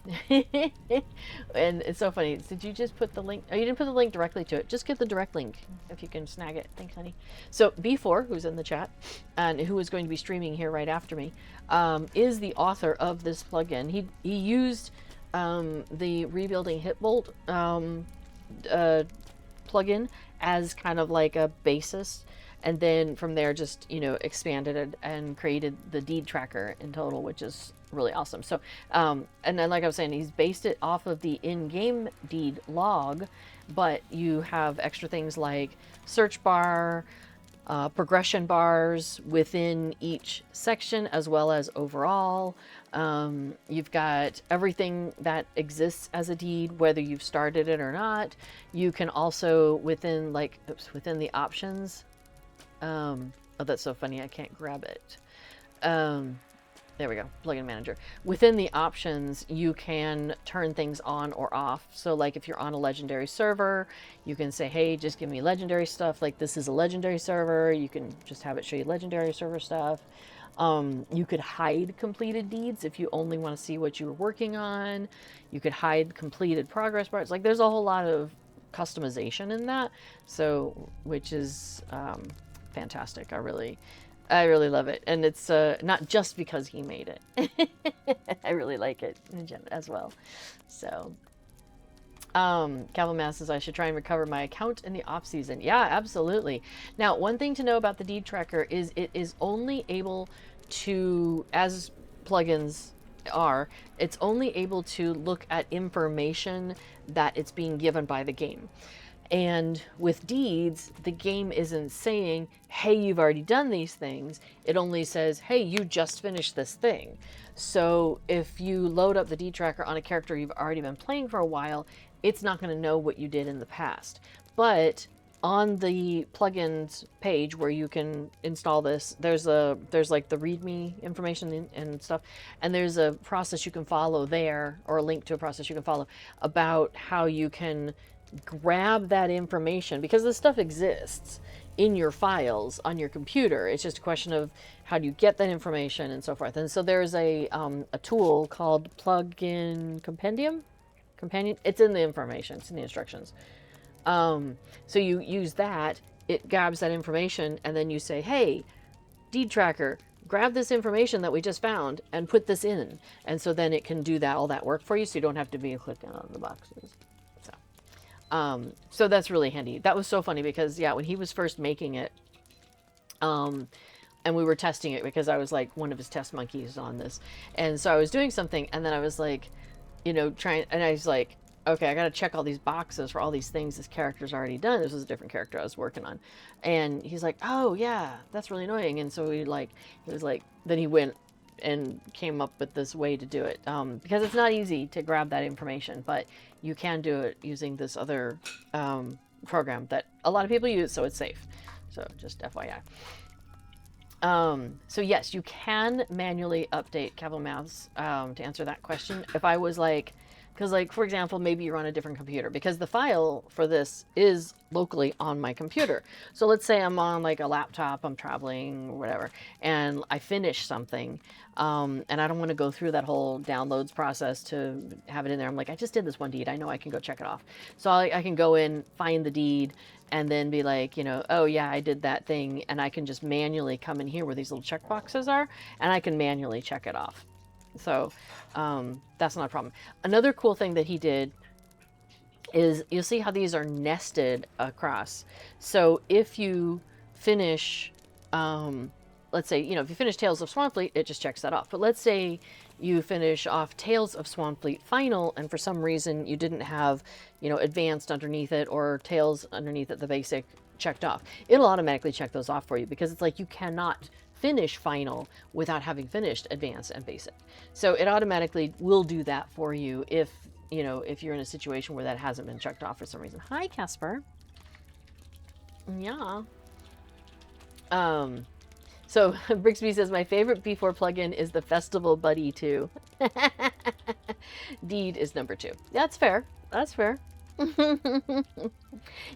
[SPEAKER 1] it's so funny. Did you just put the link? Oh, you didn't put the link directly to it. Just get the direct link if you can snag it. Thanks, honey. So B4, who's in the chat and who is going to be streaming here right after me, is the author of this plugin. He used the Rebuilding Hitbolt plugin as kind of like a basis, and then from there just, you know, expanded it and created the Deed Tracker in total, which is really awesome. So and then, like I was saying, he's based it off of the in-game deed log, but you have extra things like search bar, progression bars within each section, as well as overall. You've got everything that exists as a deed, whether you've started it or not. You can also within the options, oh, that's so funny, I can't grab it. There we go, plugin manager. Within the options, you can turn things on or off. So like if you're on a legendary server, you can say, hey, just give me legendary stuff. Like this is a legendary server. You can just have it show you legendary server stuff. You could hide completed deeds if you only want to see what you were working on. You could hide completed progress bars. Like there's a whole lot of customization in that. So, which is fantastic. I really love it, and it's not just because he made it. I really like it as well. So, Calvin Mass says I should try and recover my account in the off season. Yeah, absolutely. Now, one thing to know about the Deed Tracker is it is only able to, as plugins are, it's only able to look at information that it's being given by the game. And with deeds, the game isn't saying, hey, you've already done these things. It only says, hey, you just finished this thing. So if you load up the deed tracker on a character you've already been playing for a while, it's not going to know what you did in the past. But on the plugins page where you can install this, there's like the README information and stuff, and there's a process you can follow there, or a link to a process you can follow about how you can grab that information, because this stuff exists in your files on your computer. It's just a question of how do you get that information and so forth. And so there's a tool called Plugin Companion. It's in the information. It's in the instructions. So you use that. It grabs that information, and then you say, "Hey, Deed Tracker, grab this information that we just found and put this in." And so then it can do all that work for you, so you don't have to be clicking on the boxes. So that's really handy. That was so funny because, yeah, when he was first making it, and we were testing it because I was like one of his test monkeys on this. And so I was doing something, and then I was like, you know, and I was like, okay, I got to check all these boxes for all these things this character's already done. This was a different character I was working on. And he's like, oh yeah, that's really annoying. And so then he went and came up with this way to do it, because it's not easy to grab that information, but you can do it using this other program that a lot of people use, so it's safe. So just FYI. So yes, you can manually update Capital Mouths to answer that question. If I was like, because like, for example, maybe you're on a different computer, because the file for this is locally on my computer. So let's say I'm on like a laptop, I'm traveling or whatever, and I finish something, and I don't want to go through that whole downloads process to have it in there. I'm like, I just did this one deed. I know I can go check it off. So I can go in, find the deed, and then be like, you know, oh yeah, I did that thing, and I can just manually come in here where these little check boxes are, and I can manually check it off. So that's not a problem. Another cool thing that he did is, you'll see how these are nested across. So if you finish, let's say, you know, if you finish Tales of Swanfleet, it just checks that off. But let's say you finish off Tales of Swanfleet Final, and for some reason you didn't have, advanced underneath it or Tales underneath it, the basic checked off, it'll automatically check those off for you, because it's like you cannot finish Final without having finished advanced and basic. So it automatically will do that for you if you're in a situation where that hasn't been checked off for some reason. Hi, Casper. Yeah. So Brixby says, my favorite B4 plugin is the Festival Buddy 2. Deed is number 2. That's fair. That's fair.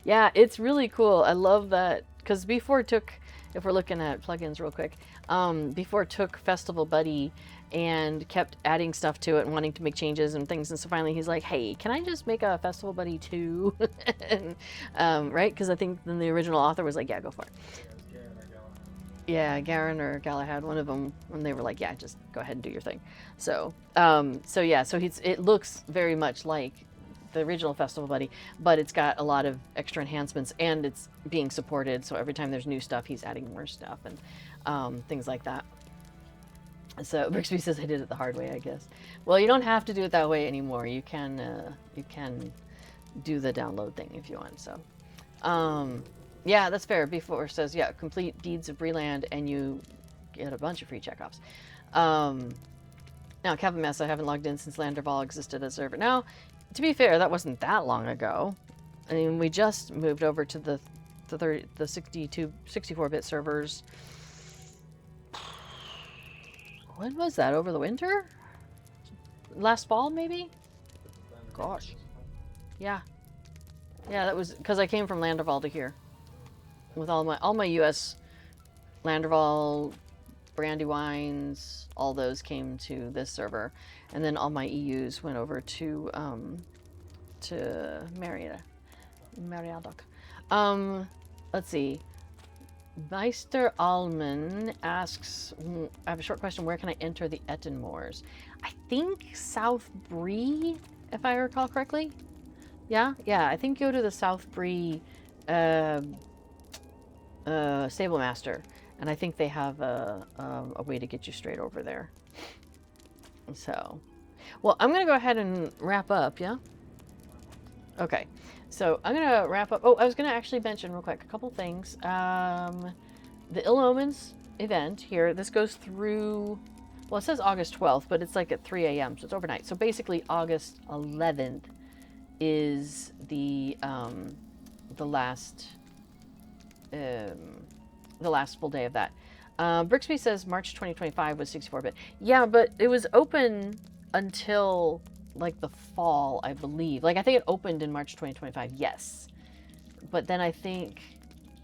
[SPEAKER 1] Yeah, it's really cool. I love that, because B4 took, if we're looking at plugins real quick, B4 took Festival Buddy and kept adding stuff to it and wanting to make changes and things. And so finally he's like, hey, can I just make a Festival Buddy 2? And, right? Because I think then the original author was like, yeah, go for it. Yeah, Garen or Galahad, one of them, when they were like, yeah, just go ahead and do your thing. So, it looks very much like the original Festival Buddy, but it's got a lot of extra enhancements, and it's being supported. So every time there's new stuff, he's adding more stuff and things like that. So Brixby says I did it the hard way, I guess. Well, you don't have to do it that way anymore. You can do the download thing if you want. So, yeah, that's fair. B4 says, yeah, complete Deeds of Breeland and you get a bunch of free checkoffs. Now, Captain Mess, I haven't logged in since Land of All existed as a server. Now, to be fair, that wasn't that long ago. I mean, we just moved over to the 64-bit servers. When was that? Over the winter? Last fall, maybe? Gosh. Yeah. Yeah, that was because I came from Landerval to here. With all my US Landerval, Brandywines, all those came to this server. And then all my EUs went over to Mariadoc. Let's see. Meister Alman asks, I have a short question, where can I enter the Etten Moors? I think South Bree, if I recall correctly. Yeah, I think go to the South Bree Stable Master, and I think they have a way to get you straight over there. So, well, I'm going to go ahead and wrap up, yeah? Okay. So I'm going to wrap up. Oh, I was going to actually mention real quick a couple things. The Ill Omens event here, this goes through, well, it says August 12th, but it's like at 3 a.m., so it's overnight. So basically August 11th is the last full day of that. Brixby says March 2025 was 64-bit. Yeah, but it was open until like the fall, I believe. Like, I think it opened in March 2025, yes. But then I think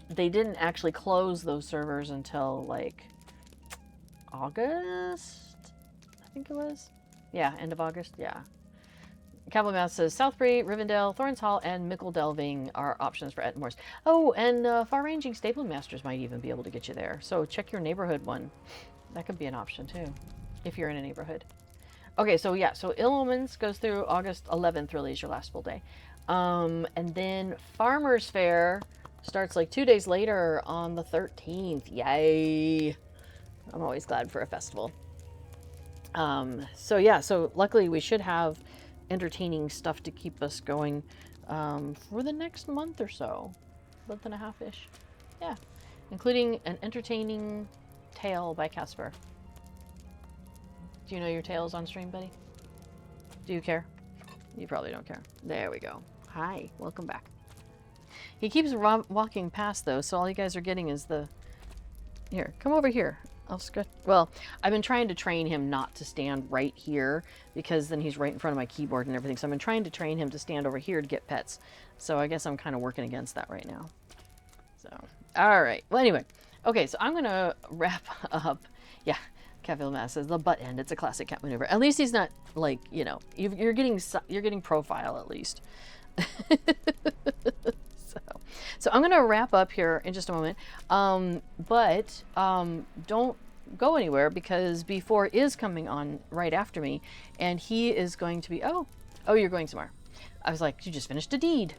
[SPEAKER 1] they didn't actually close those servers until like August, I think it was. Yeah, end of August, yeah. Cavalry Mouse says South Bree, Rivendell, Thorns Hall, and Mickle Delving are options for Etten Moors. Oh, and far-ranging Stable Masters might even be able to get you there. So check your neighborhood one. That could be an option too, if you're in a neighborhood. Okay, so yeah, so Ill Omens goes through August 11th, really, is your last full day. And then Farmers Faire starts like 2 days later on the 13th. Yay! I'm always glad for a festival. So yeah, so luckily we should have entertaining stuff to keep us going for the next month or so. Month and a half-ish. Yeah, including an entertaining tale by Casper. Do you know your tales on stream, buddy? Do you care? You probably don't care. There we go. Hi, welcome back. He keeps walking past, though, so all you guys are getting is the... Here, come over here. Well, I've been trying to train him not to stand right here, because then he's right in front of my keyboard and everything. So I've been trying to train him to stand over here to get pets. So I guess I'm kind of working against that right now. So, all right. Well, anyway. Okay, so I'm going to wrap up. Yeah. Cavil Mass says the butt end. It's a classic cat maneuver. At least he's not like, you know, you're getting profile at least. So I'm going to wrap up here in just a moment. But don't go anywhere, because B4 is coming on right after me, and he is going to be, oh, you're going somewhere. I was like, you just finished a deed.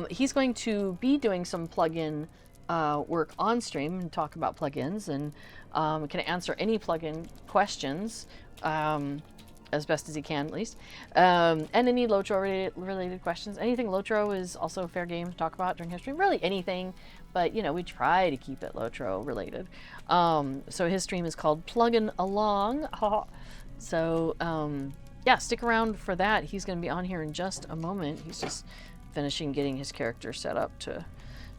[SPEAKER 1] He's going to be doing some plug-in work on stream and talk about plugins and can answer any plugin questions as best as he can, at least. And any Lotro related questions. Anything Lotro is also fair game to talk about during his stream. Really anything, but you know, we try to keep it Lotro related. So his stream is called Pluggin' Along. So yeah, stick around for that. He's going to be on here in just a moment. He's just finishing getting his character set up to...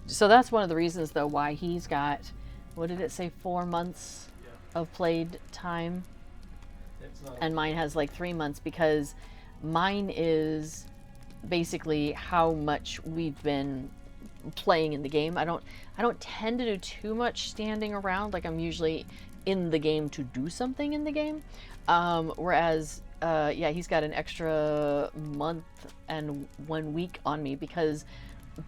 [SPEAKER 1] So that's one of the reasons, though, why he's got, what did it say, 4 months of played time? And mine has like 3 months, because mine is basically how much we've been playing in the game. I don't tend to do too much standing around. Like, I'm usually in the game to do something in the game. Whereas, yeah, he's got an extra month and 1 week on me, because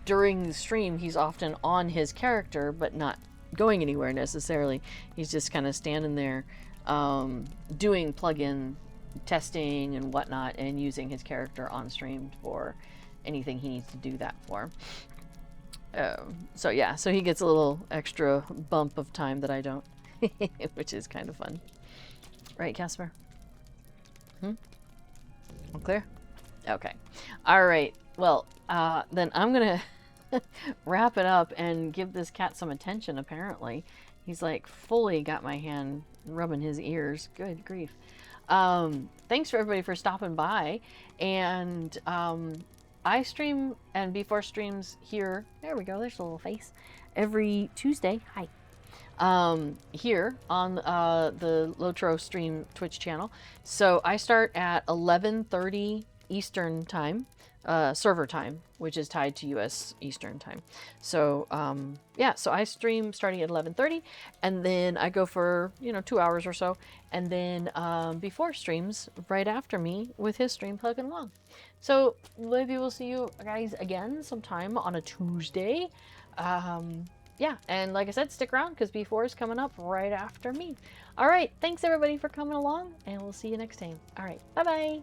[SPEAKER 1] during the stream he's often on his character but not going anywhere necessarily. He's just kind of standing there doing plugin testing and whatnot, and using his character on stream for anything he needs to do that for. So yeah, so he gets a little extra bump of time that I don't, which is kind of fun. Right, Casper? All clear? Okay. All right. Well, then I'm gonna wrap it up and give this cat some attention, apparently. He's like fully got my hand rubbing his ears. Good grief. Thanks for everybody for stopping by. And I stream and B4 streams here. There we go. There's a little face. Every Tuesday. Hi. Here on the Lotro stream Twitch channel. So I start at 11:30 Eastern time. Server time, which is tied to US Eastern time. So yeah, so I stream starting at 11:30, and then I go for 2 hours or so, and then before streams right after me with his stream Plugging Along. So maybe we'll see you guys again sometime on a Tuesday. Yeah, and like I said, stick around because B4 is coming up right after me. All right, thanks everybody for coming along, and we'll see you next time. All right, bye-bye.